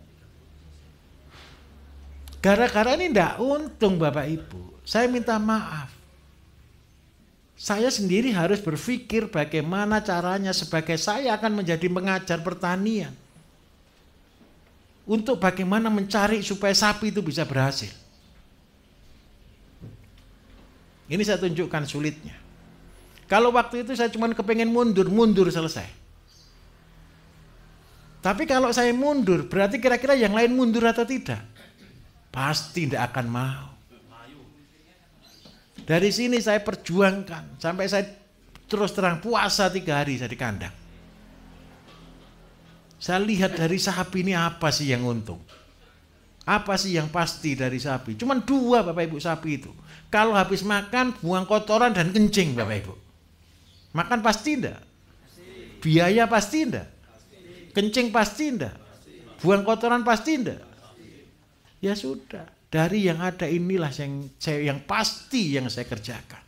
Gara-gara ini tidak untung Bapak Ibu. Saya minta maaf. Saya sendiri harus berpikir bagaimana caranya sebagai saya akan menjadi pengajar pertanian. Untuk bagaimana mencari supaya sapi itu bisa berhasil. Ini saya tunjukkan sulitnya. Kalau waktu itu saya cuma kepengen mundur selesai. Tapi kalau saya mundur, berarti kira-kira yang lain mundur atau tidak? Pasti tidak akan mau. Dari sini saya perjuangkan sampai saya terus terang puasa 3 hari saya di kandang. Saya lihat dari sapi ini apa sih yang untung? Apa sih yang pasti dari sapi? Cuman 2 Bapak Ibu sapi itu. Kalau habis makan buang kotoran dan kencing Bapak Ibu. Makan pasti enggak? Biaya pasti enggak? Kencing pasti enggak? Buang kotoran pasti enggak? Ya sudah. Dari yang ada inilah yang pasti yang saya kerjakan.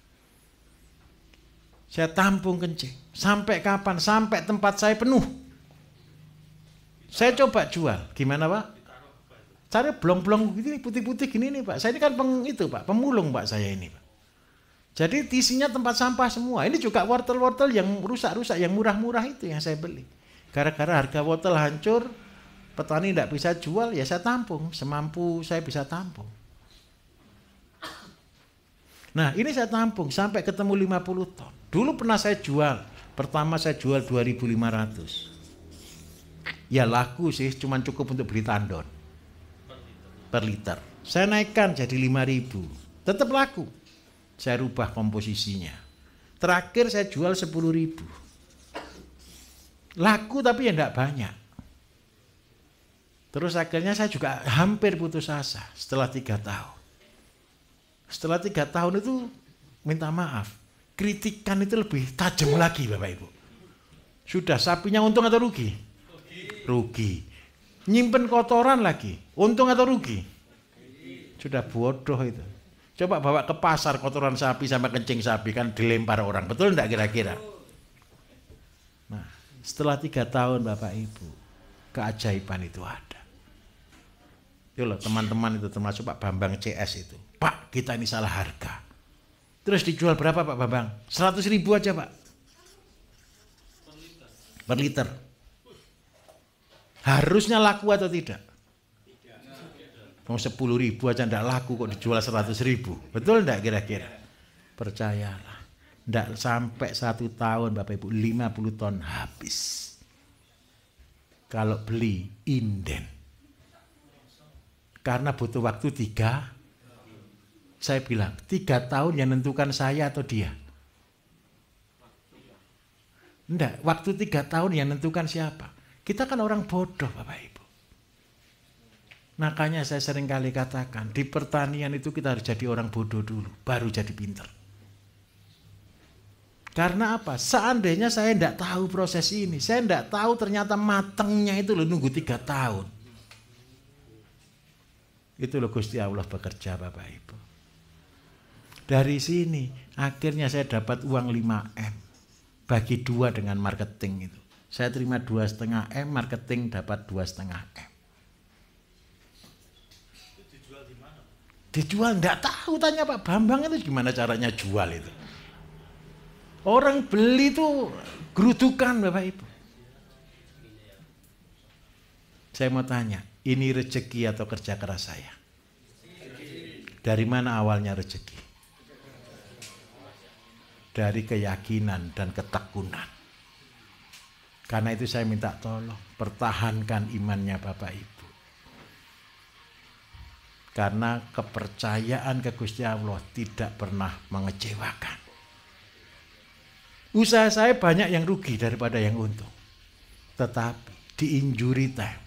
Saya tampung kencing. Sampai kapan? Sampai tempat saya penuh. Saya coba jual. Gimana Pak? Cari blong-blong gini putih-putih gini nih Pak. Saya ini kan pemulung Pak saya ini Pak. Jadi isinya tempat sampah semua. Ini juga wortel-wortel yang rusak-rusak, yang murah-murah itu yang saya beli. Gara-gara harga wortel hancur, petani tidak bisa jual, ya saya tampung. Semampu saya bisa tampung. Nah ini saya tampung sampai ketemu 50 ton. Dulu pernah saya jual. Pertama saya jual 2.500. Ya laku sih, cuma cukup untuk beli tandon. Per liter. Saya naikkan jadi 5.000. Tetap laku. Saya rubah komposisinya. Terakhir saya jual 10.000. Laku tapi ya tidak banyak. Terus akhirnya saya juga hampir putus asa setelah 3 tahun. Setelah 3 tahun itu minta maaf. Kritikan itu lebih tajam lagi Bapak Ibu. Sudah sapinya untung atau rugi? Rugi. Nyimpen kotoran lagi. Untung atau rugi? Sudah bodoh itu. Coba bawa ke pasar kotoran sapi sama kencing sapi kan dilempar orang. Betul enggak kira-kira? Nah, setelah 3 tahun Bapak Ibu, keajaiban itu ada. Itu loh teman-teman itu termasuk Pak Bambang CS itu. Pak, kita ini salah harga. Terus dijual berapa Pak Bambang? 100.000 aja Pak. Per liter. Harusnya laku atau tidak? Mau 10.000 aja tidak laku kok dijual 100.000. Betul tidak kira-kira? Percayalah. Tidak sampai 1 tahun Bapak Ibu 50 ton habis. Kalau beli inden. Karena butuh waktu 3. Saya bilang 3 tahun yang menentukan saya atau dia? Tidak. Waktu 3 tahun yang menentukan siapa? Kita kan orang bodoh Bapak Ibu. Makanya saya sering kali katakan, di pertanian itu kita harus jadi orang bodoh dulu, baru jadi pinter. Karena apa? Seandainya saya tidak tahu proses ini, saya tidak tahu ternyata matangnya itu loh nunggu 3 tahun. Itu loh Gusti Allah bekerja Bapak Ibu. Dari sini akhirnya saya dapat uang 5M, bagi 2 dengan marketing itu. Saya terima 2,5 M, marketing dapat 2,5 M. Dijual enggak tahu, tanya Pak Bambang itu gimana caranya jual itu. Orang beli itu gerudukan Bapak Ibu. Saya mau tanya, ini rezeki atau kerja keras saya? Dari mana awalnya rezeki? Dari keyakinan dan ketekunan. Karena itu saya minta tolong, pertahankan imannya Bapak Ibu. Karena kepercayaan ke Gusti Allah tidak pernah mengecewakan. Usaha saya banyak yang rugi daripada yang untung. Tetapi di injury time,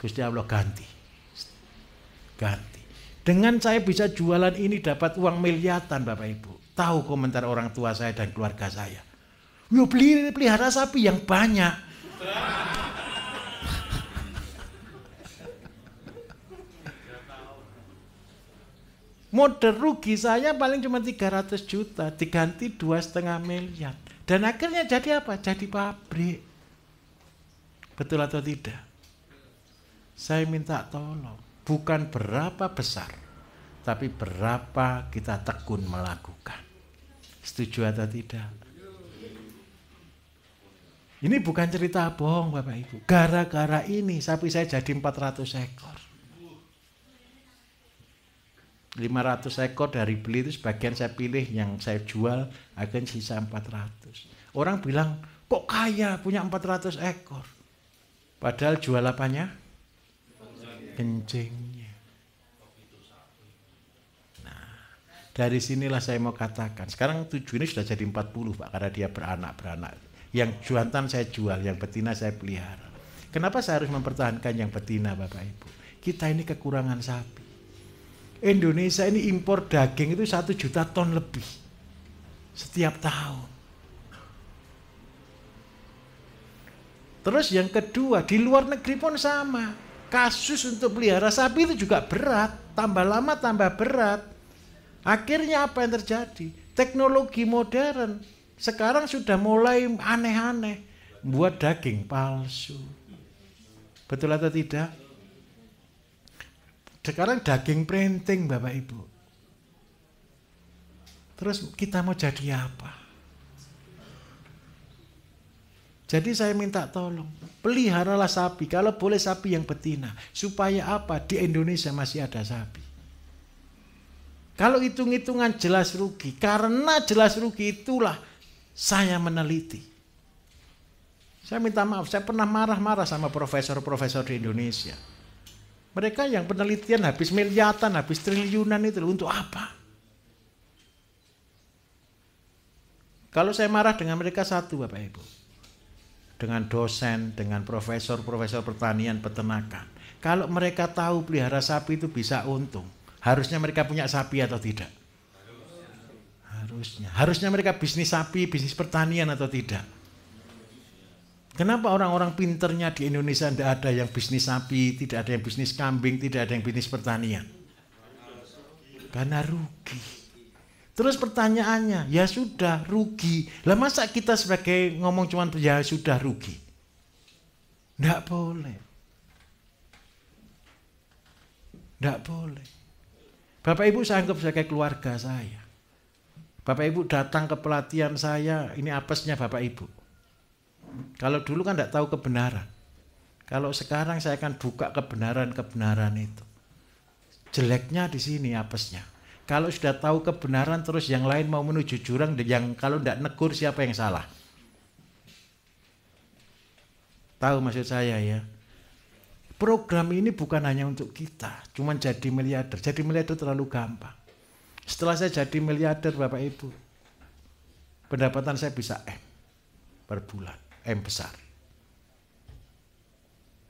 Gusti Allah ganti. Dengan saya bisa jualan ini dapat uang miliaran Bapak Ibu. Tahu komentar orang tua saya dan keluarga saya. Yo pelihara sapi yang banyak. Modal rugi saya paling cuma 300 juta, diganti 2,5 miliar. Dan akhirnya jadi apa? Jadi pabrik. Betul atau tidak? Saya minta tolong, bukan berapa besar, tapi berapa kita tekun melakukan. Setuju atau tidak? Ini bukan cerita bohong Bapak Ibu. Gara-gara ini sapi saya jadi 400 ekor. 500 ekor dari beli itu sebagian saya pilih yang saya jual, akhirnya sisa 400. Orang bilang, kok kaya punya 400 ekor? Padahal jual apanya? Kencingnya. Nah, dari sinilah saya mau katakan, sekarang 7 ini sudah jadi 40 Pak, karena dia beranak. Yang jantan saya jual, yang betina saya pelihara. Kenapa saya harus mempertahankan yang betina Bapak Ibu? Kita ini kekurangan sapi. Indonesia ini impor daging itu 1 juta ton lebih setiap tahun. Terus yang kedua, di luar negeri pun sama. Kasus untuk pelihara sapi itu juga berat, tambah lama tambah berat. Akhirnya apa yang terjadi? Teknologi modern, Sekarang sudah mulai aneh-aneh, buat daging palsu. Betul atau tidak? Sekarang daging printing Bapak Ibu. Terus kita mau jadi apa? Jadi saya minta tolong, peliharalah sapi, kalau boleh sapi yang betina. Supaya apa? Di Indonesia masih ada sapi. Kalau hitung-hitungan jelas rugi, karena jelas rugi itulah saya meneliti. Saya minta maaf, saya pernah marah-marah sama profesor-profesor di Indonesia. Mereka yang penelitian habis miliaran, habis triliunan itu untuk apa? Kalau saya marah dengan mereka satu Bapak Ibu. Dengan dosen, dengan profesor-profesor pertanian, peternakan. Kalau mereka tahu pelihara sapi itu bisa untung, harusnya mereka punya sapi atau tidak? Harusnya. Harusnya mereka bisnis sapi, bisnis pertanian atau tidak? Kenapa orang-orang pinternya di Indonesia tidak ada yang bisnis sapi, tidak ada yang bisnis kambing, tidak ada yang bisnis pertanian? Karena rugi. Terus pertanyaannya, ya sudah rugi. Lah masa kita sebagai ngomong cuma ya sudah rugi? Tidak boleh. Tidak boleh. Bapak Ibu saya anggap sebagai keluarga saya. Bapak Ibu datang ke pelatihan saya, ini apesnya Bapak Ibu. Kalau dulu kan tidak tahu kebenaran. Kalau sekarang saya akan buka kebenaran-kebenaran itu. Jeleknya di sini apesnya. Kalau sudah tahu kebenaran terus yang lain mau menuju jurang, yang kalau tidak negur siapa yang salah? Tahu maksud saya ya? Program ini bukan hanya untuk kita, cuman jadi miliarder. Jadi miliarder terlalu gampang. Setelah saya jadi miliarder Bapak Ibu, pendapatan saya bisa M per bulan. M besar.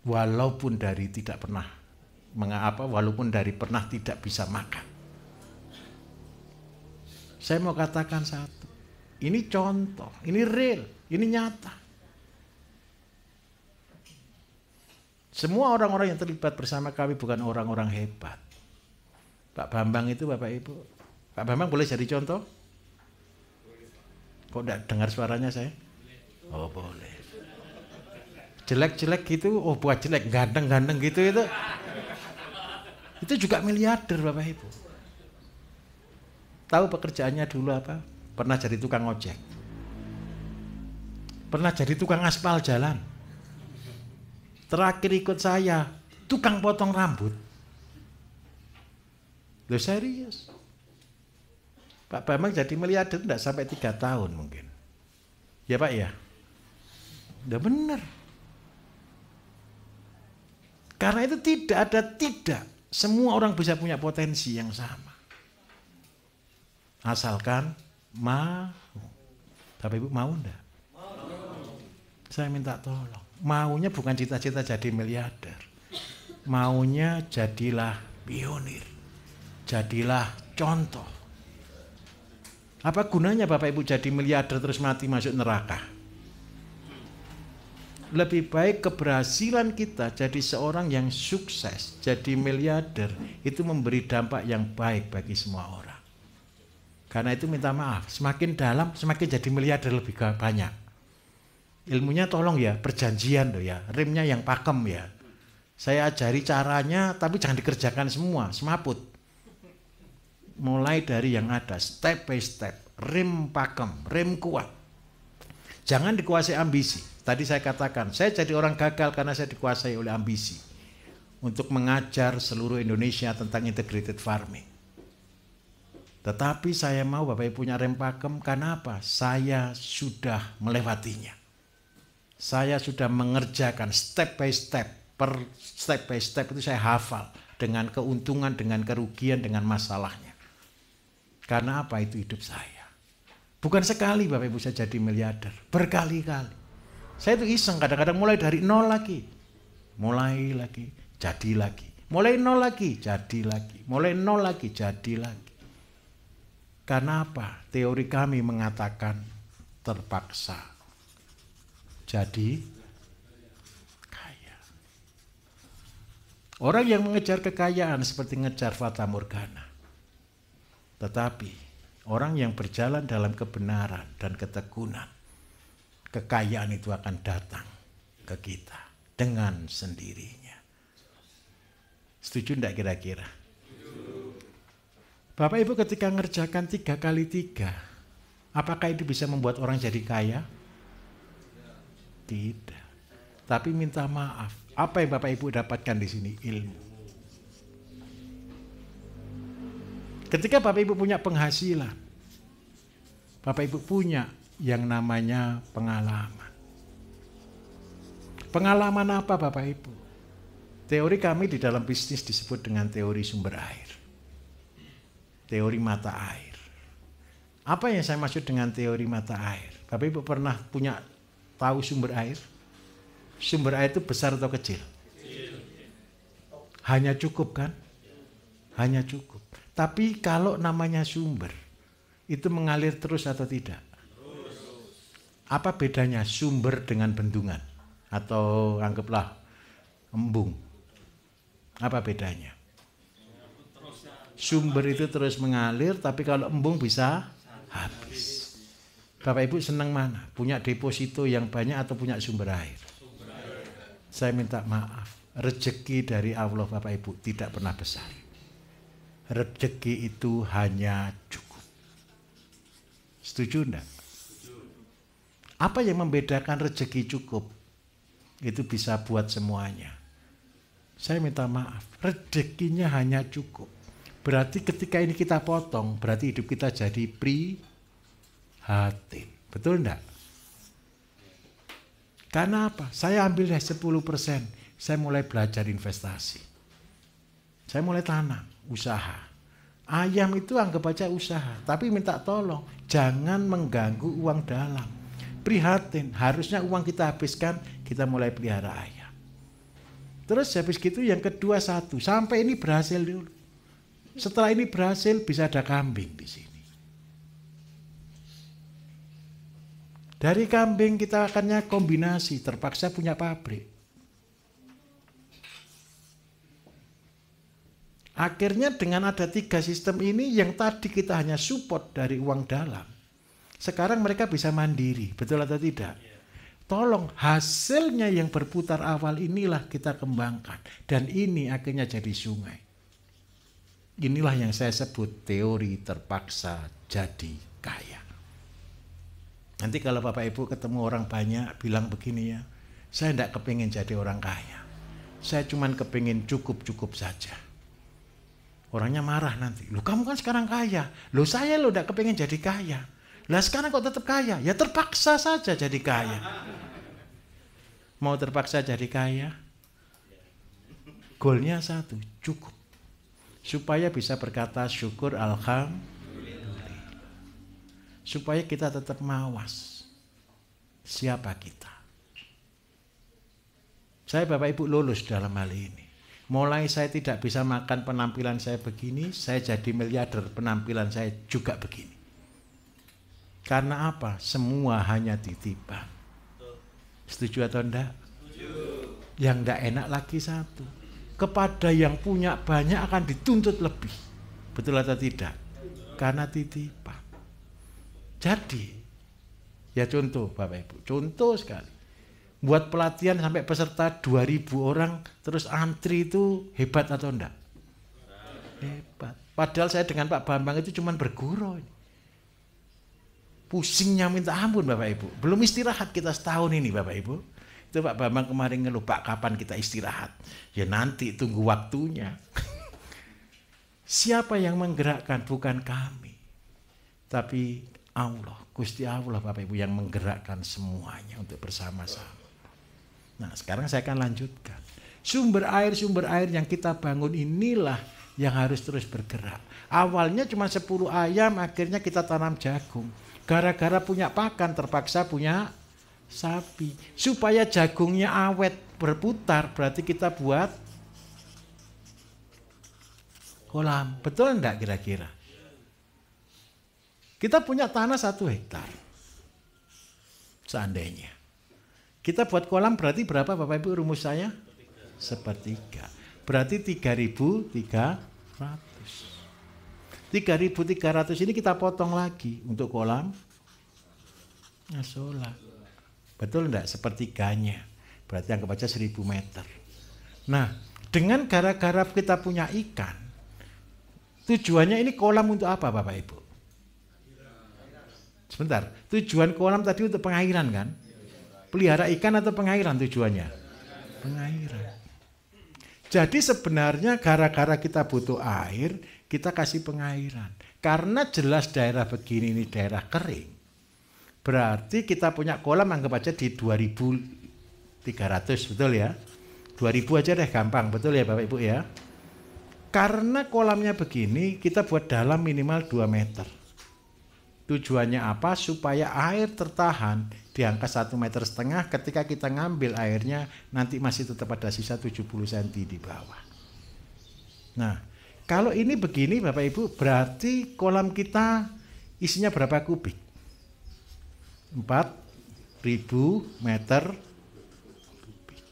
Walaupun dari tidak pernah walaupun dari pernah tidak bisa makan. Saya mau katakan satu. Ini contoh, ini real, ini nyata. Semua orang-orang yang terlibat bersama kami bukan orang-orang hebat. Pak Bambang itu Bapak Ibu. Pak Bambang boleh jadi contoh? Kok tidak dengar suaranya saya? Oh boleh. Jelek-jelek gitu, oh buat jelek, ganteng-ganteng gitu itu. Itu juga miliarder Bapak Ibu. Tahu pekerjaannya dulu apa? Pernah jadi tukang ojek. Pernah jadi tukang aspal jalan. Terakhir ikut saya, tukang potong rambut. Loh serius. Pak Bambang jadi miliarder tidak sampai 3 tahun mungkin. Ya Pak ya? Udah benar. Karena itu tidak. Semua orang bisa punya potensi yang sama. Asalkan mau. Bapak Ibu mau enggak? Saya minta tolong. Maunya bukan cita-cita jadi miliarder. Maunya jadilah pionir. Jadilah contoh. Apa gunanya Bapak Ibu jadi miliarder terus mati masuk neraka? Lebih baik keberhasilan kita jadi seorang yang sukses, jadi miliarder, itu memberi dampak yang baik bagi semua orang. Karena itu minta maaf, semakin dalam semakin jadi miliarder lebih banyak. Ilmunya tolong ya, perjanjian loh ya, rimnya yang pakem ya. Saya ajari caranya tapi jangan dikerjakan semua, semaput. Mulai dari yang ada, step by step, rim pakem, rim kuat. Jangan dikuasai ambisi. Tadi saya katakan, saya jadi orang gagal karena saya dikuasai oleh ambisi. Untuk mengajar seluruh Indonesia tentang integrated farming. Tetapi saya mau Bapak Ibu punya rem pakem, karena apa? Saya sudah melewatinya. Saya sudah mengerjakan step by step, per step by step itu saya hafal. Dengan keuntungan, dengan kerugian, dengan masalahnya. Karena apa? Itu hidup saya. Bukan sekali Bapak Ibu saya jadi miliarder, berkali-kali. Saya itu iseng kadang-kadang mulai dari nol lagi. Mulai lagi, jadi lagi. Mulai nol lagi, jadi lagi. Mulai nol lagi, jadi lagi. Karena apa? Teori kami mengatakan terpaksa jadi kaya. Orang yang mengejar kekayaan seperti ngejar fata morgana. Tetapi orang yang berjalan dalam kebenaran dan ketekunan, kekayaan itu akan datang ke kita dengan sendirinya. Setuju enggak kira-kira? Bapak Ibu ketika ngerjakan 3 kali 3, apakah itu bisa membuat orang jadi kaya? Tidak. Tapi minta maaf. Apa yang Bapak Ibu dapatkan di sini? Ilmu. Ketika Bapak Ibu punya penghasilan, Bapak Ibu punya yang namanya pengalaman. Pengalaman apa Bapak Ibu? Teori kami di dalam bisnis disebut dengan teori sumber air. Teori mata air. Apa yang saya maksud dengan teori mata air? Bapak Ibu pernah tahu sumber air? Sumber air itu besar atau kecil? Hanya cukup kan? Hanya cukup. Tapi kalau namanya sumber, itu mengalir terus atau tidak? Apa bedanya sumber dengan bendungan? Atau anggaplah embung. Apa bedanya? Sumber itu terus mengalir, tapi kalau embung bisa habis. Bapak Ibu senang mana? Punya deposito yang banyak atau punya sumber air? Saya minta maaf, rezeki dari Allah Bapak Ibu tidak pernah besar. Rezeki itu hanya cukup. Setuju enggak? Apa yang membedakan rezeki cukup? Itu bisa buat semuanya. Saya minta maaf, rezekinya hanya cukup. Berarti ketika ini kita potong, berarti hidup kita jadi prihatin. Betul enggak? Karena apa? Saya ambil 10%, saya mulai belajar investasi. Saya mulai tanam, usaha. Ayam itu anggap aja usaha, tapi minta tolong, jangan mengganggu uang dalam. Prihatin, harusnya uang kita habiskan, kita mulai pelihara ayam. Terus habis gitu yang kedua 1, sampai ini berhasil dulu. Setelah ini berhasil bisa ada kambing di sini. Dari kambing kita akannya kombinasi, terpaksa punya pabrik. Akhirnya dengan ada 3 sistem ini yang tadi kita hanya support dari uang dalam. Sekarang mereka bisa mandiri, betul atau tidak? Tolong hasilnya yang berputar awal inilah kita kembangkan. Dan ini akhirnya jadi sungai. Inilah yang saya sebut teori terpaksa jadi kaya. Nanti kalau Bapak Ibu ketemu orang banyak bilang begini ya, saya tidak kepingin jadi orang kaya. Saya cuma kepingin cukup-cukup saja. Orangnya marah nanti. Loh kamu kan sekarang kaya. Loh saya tidak kepingin jadi kaya. Lah sekarang kok tetap kaya? Ya terpaksa saja jadi kaya. Mau terpaksa jadi kaya? Goalnya 1, cukup. Supaya bisa berkata syukur alhamdulillah. Supaya kita tetap mawas siapa kita. Saya Bapak Ibu lulus dalam hal ini. Mulai saya tidak bisa makan penampilan saya begini, saya jadi miliarder penampilan saya juga begini. Karena apa? Semua hanya titipan. Setuju atau enggak? Yang enggak enak lagi 1. Kepada yang punya banyak akan dituntut lebih. Betul atau tidak? Karena titipan. Jadi, ya contoh Bapak Ibu, contoh sekali. Buat pelatihan sampai peserta 2.000 orang, terus antri itu hebat atau enggak? Hebat. Padahal saya dengan Pak Bambang itu cuma bergurau. Pusingnya minta ampun Bapak Ibu. Belum istirahat kita setahun ini Bapak Ibu. Itu Pak Bambang kemarin ngeluh, Pak kapan kita istirahat? Ya nanti tunggu waktunya. Siapa yang menggerakkan? Bukan kami. Tapi Allah, Gusti Allah Bapak Ibu yang menggerakkan semuanya untuk bersama-sama. Nah sekarang saya akan lanjutkan. Sumber air yang kita bangun inilah yang harus terus bergerak. Awalnya cuma 10 ayam, akhirnya kita tanam jagung. Gara-gara punya pakan terpaksa punya sapi. Supaya jagungnya awet berputar, berarti kita buat kolam. Betul enggak kira-kira? Kita punya tanah 1 hektar. Seandainya. Kita buat kolam berarti berapa Bapak Ibu rumus saya? 1/3. Berarti 3.300. 3.300 ini kita potong lagi untuk kolam asola. Betul enggak? Sepertiganya. Berarti anggap aja 1000 meter. Nah, dengan gara-gara kita punya ikan, tujuannya ini kolam untuk apa Bapak Ibu? Sebentar, tujuan kolam tadi untuk pengairan kan? Pelihara ikan atau pengairan tujuannya? Pengairan. Jadi sebenarnya gara-gara kita butuh air, kita kasih pengairan. Karena jelas daerah begini ini daerah kering. Berarti kita punya kolam anggap aja di 2.300, betul ya? 2.000 aja deh gampang, betul ya Bapak Ibu ya? Karena kolamnya begini, kita buat dalam minimal 2 meter. Tujuannya apa? Supaya air tertahan di angka 1,5 meter. Ketika kita ngambil airnya, nanti masih tetap ada sisa 70 cm di bawah. Nah, kalau ini begini Bapak Ibu, berarti kolam kita isinya berapa kubik? 4.000 meter kubik.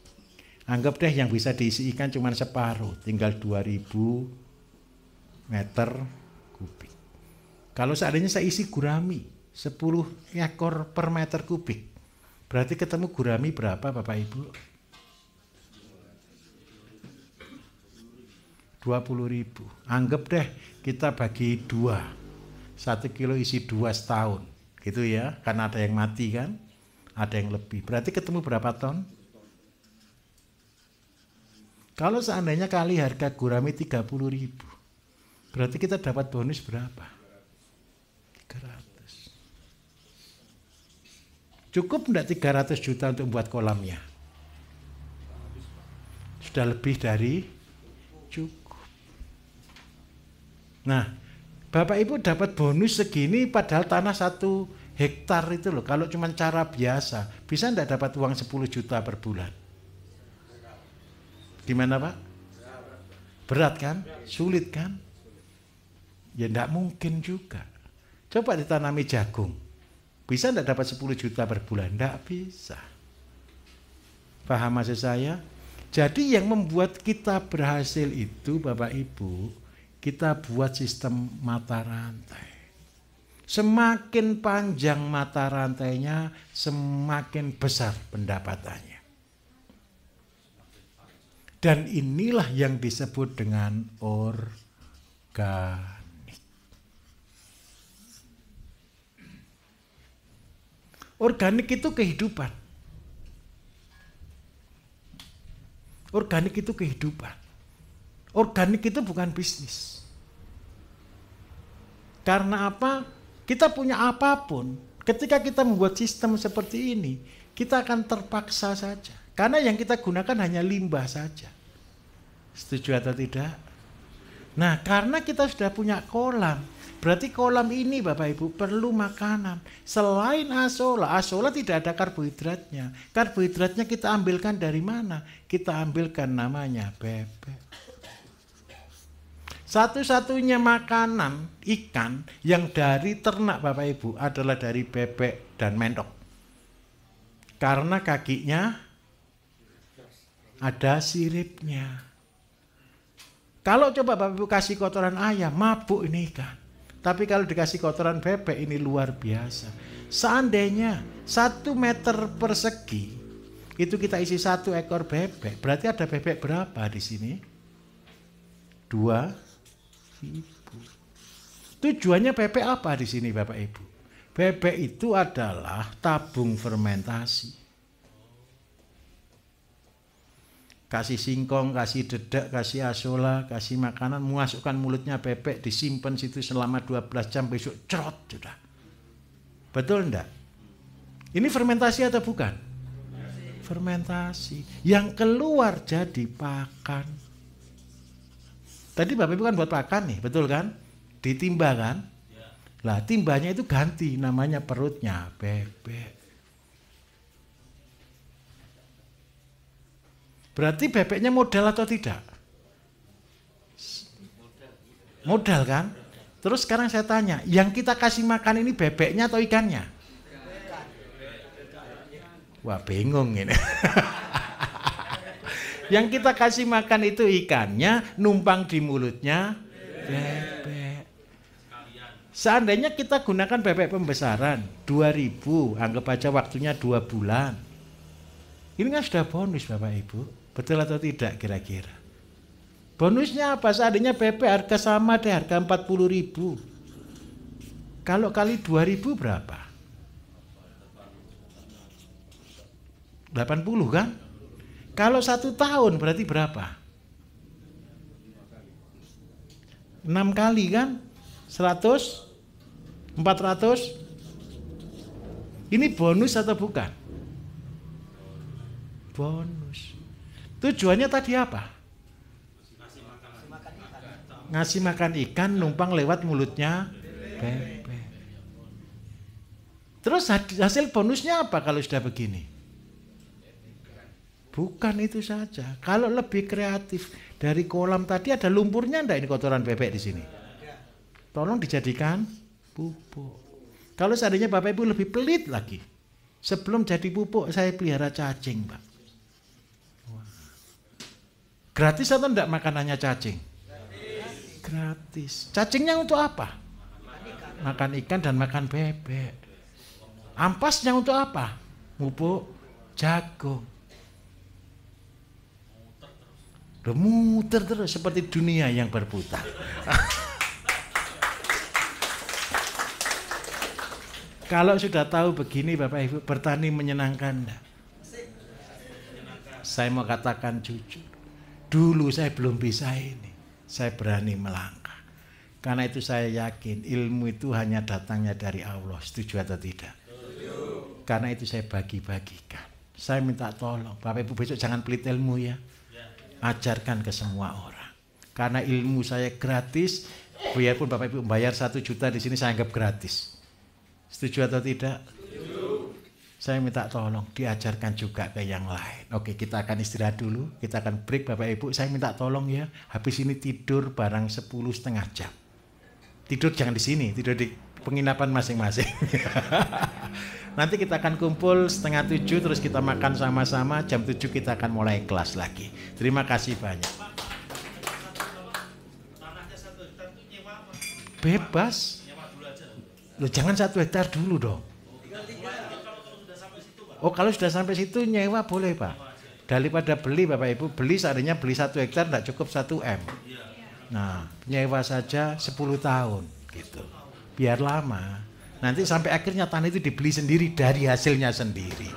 Anggap deh yang bisa diisi ikan cuma separuh, tinggal 2.000 meter kubik. Kalau seandainya saya isi gurami 10 ekor per meter kubik, berarti ketemu gurami berapa Bapak Ibu? 20.000. Anggap deh kita bagi 2. 1 kilo isi 2 setahun. Gitu ya, karena ada yang mati kan, ada yang lebih. Berarti ketemu berapa ton? Kalau seandainya kali harga gurami 30.000, berarti kita dapat bonus berapa? 300. Cukup enggak 300 juta untuk membuat kolamnya? Sudah lebih dari cukup. Nah, Bapak Ibu dapat bonus segini padahal tanah 1 hektar itu loh. Kalau cuma cara biasa, bisa enggak dapat uang 10 juta per bulan? Gimana Pak? Berat kan? Sulit kan? Ya enggak mungkin juga. Coba ditanami jagung. Bisa enggak dapat 10 juta per bulan? Enggak bisa. Paham maksud saya? Jadi yang membuat kita berhasil itu Bapak Ibu, kita buat sistem mata rantai. Semakin panjang mata rantainya, semakin besar pendapatannya. Dan inilah yang disebut dengan organik. Organik itu kehidupan. Organik itu kehidupan. Organik itu bukan bisnis. Karena apa? Kita punya apapun, ketika kita membuat sistem seperti ini, kita akan terpaksa saja. Karena yang kita gunakan hanya limbah saja. Setuju atau tidak? Nah, karena kita sudah punya kolam, berarti kolam ini Bapak Ibu perlu makanan. Selain asola, asola tidak ada karbohidratnya. Karbohidratnya kita ambilkan dari mana? Kita ambilkan namanya bebek. Satu-satunya makanan ikan yang dari ternak Bapak Ibu adalah dari bebek dan mentok. Karena kakinya ada siripnya. Kalau coba Bapak Ibu kasih kotoran ayam, mabuk ini ikan. Tapi kalau dikasih kotoran bebek ini luar biasa. Seandainya 1 meter persegi itu kita isi 1 ekor bebek, berarti ada bebek berapa di sini? 2.000. Tujuannya bebek apa di sini Bapak Ibu? Bebek itu adalah tabung fermentasi. Kasih singkong, kasih dedak, kasih asola, kasih makanan, memasukkan mulutnya bebek, disimpan situ selama 12 jam, besok cerot sudah. Betul enggak? Ini fermentasi atau bukan? Fermentasi. Yang keluar jadi pakan. Tadi Bapak Ibu kan buat pakan nih, betul kan? Ditimba kan? Lah timbanya itu ganti, namanya perutnya bebek. Berarti bebeknya modal atau tidak? Modal kan? Terus sekarang saya tanya, yang kita kasih makan ini bebeknya atau ikannya? Wah bingung ini. Yang kita kasih makan itu ikannya, numpang di mulutnya bebek. Seandainya kita gunakan bebek pembesaran 2.000, anggap aja waktunya 2 bulan. Ini kan sudah bonus Bapak Ibu. Betul atau tidak kira-kira? Bonusnya apa? Seandainya bebek harga sama deh, harga 40.000. Kalau kali 2.000 berapa? 80 kan? Kalau 1 tahun berarti berapa? 6 kali kan? 100? 400? Ini bonus atau bukan? Bonus. Tujuannya tadi apa? Ngasih makan ikan numpang lewat mulutnya bebek. Terus hasil bonusnya apa kalau sudah begini? Bukan itu saja. Kalau lebih kreatif, dari kolam tadi ada lumpurnya enggak ini kotoran bebek di sini? Tolong dijadikan pupuk. Kalau seandainya Bapak Ibu lebih pelit lagi, sebelum jadi pupuk saya pelihara cacing, Pak. Gratis atau enggak makanannya cacing? Gratis. Cacingnya untuk apa? Makan ikan dan makan bebek. Ampasnya untuk apa? Pupuk jagung. Muter terus seperti dunia yang berputar. Kalau sudah tahu begini Bapak Ibu, bertani menyenangkan enggak? Saya mau katakan jujur, dulu saya belum bisa ini, saya berani melangkah. Karena itu saya yakin ilmu itu hanya datangnya dari Allah, setuju atau tidak? Karena itu saya bagi-bagikan. Saya minta tolong, Bapak Ibu besok jangan pelit ilmu ya. Ajarkan ke semua orang. Karena ilmu saya gratis, biarpun Bapak Ibu bayar 1 juta di sini saya anggap gratis. Setuju atau tidak? Setuju. Saya minta tolong diajarkan juga ke yang lain. Oke, kita akan istirahat dulu, kita akan break Bapak Ibu. Saya minta tolong ya, habis ini tidur barang 10,5 jam. Tidur jangan di sini, tidur di penginapan masing-masing. Nanti kita akan kumpul 6:30 terus kita makan sama-sama, jam 7 kita akan mulai kelas lagi. Terima kasih banyak. Bebas. Loh, jangan 1 hektar dulu dong. Oh, kalau sudah sampai situ nyewa boleh Pak. Daripada beli Bapak Ibu, beli seandainya beli 1 hektar tidak cukup 1 M. Nah, nyewa saja 10 tahun gitu. Biar lama. Nanti sampai akhirnya tanah itu dibeli sendiri dari hasilnya sendiri.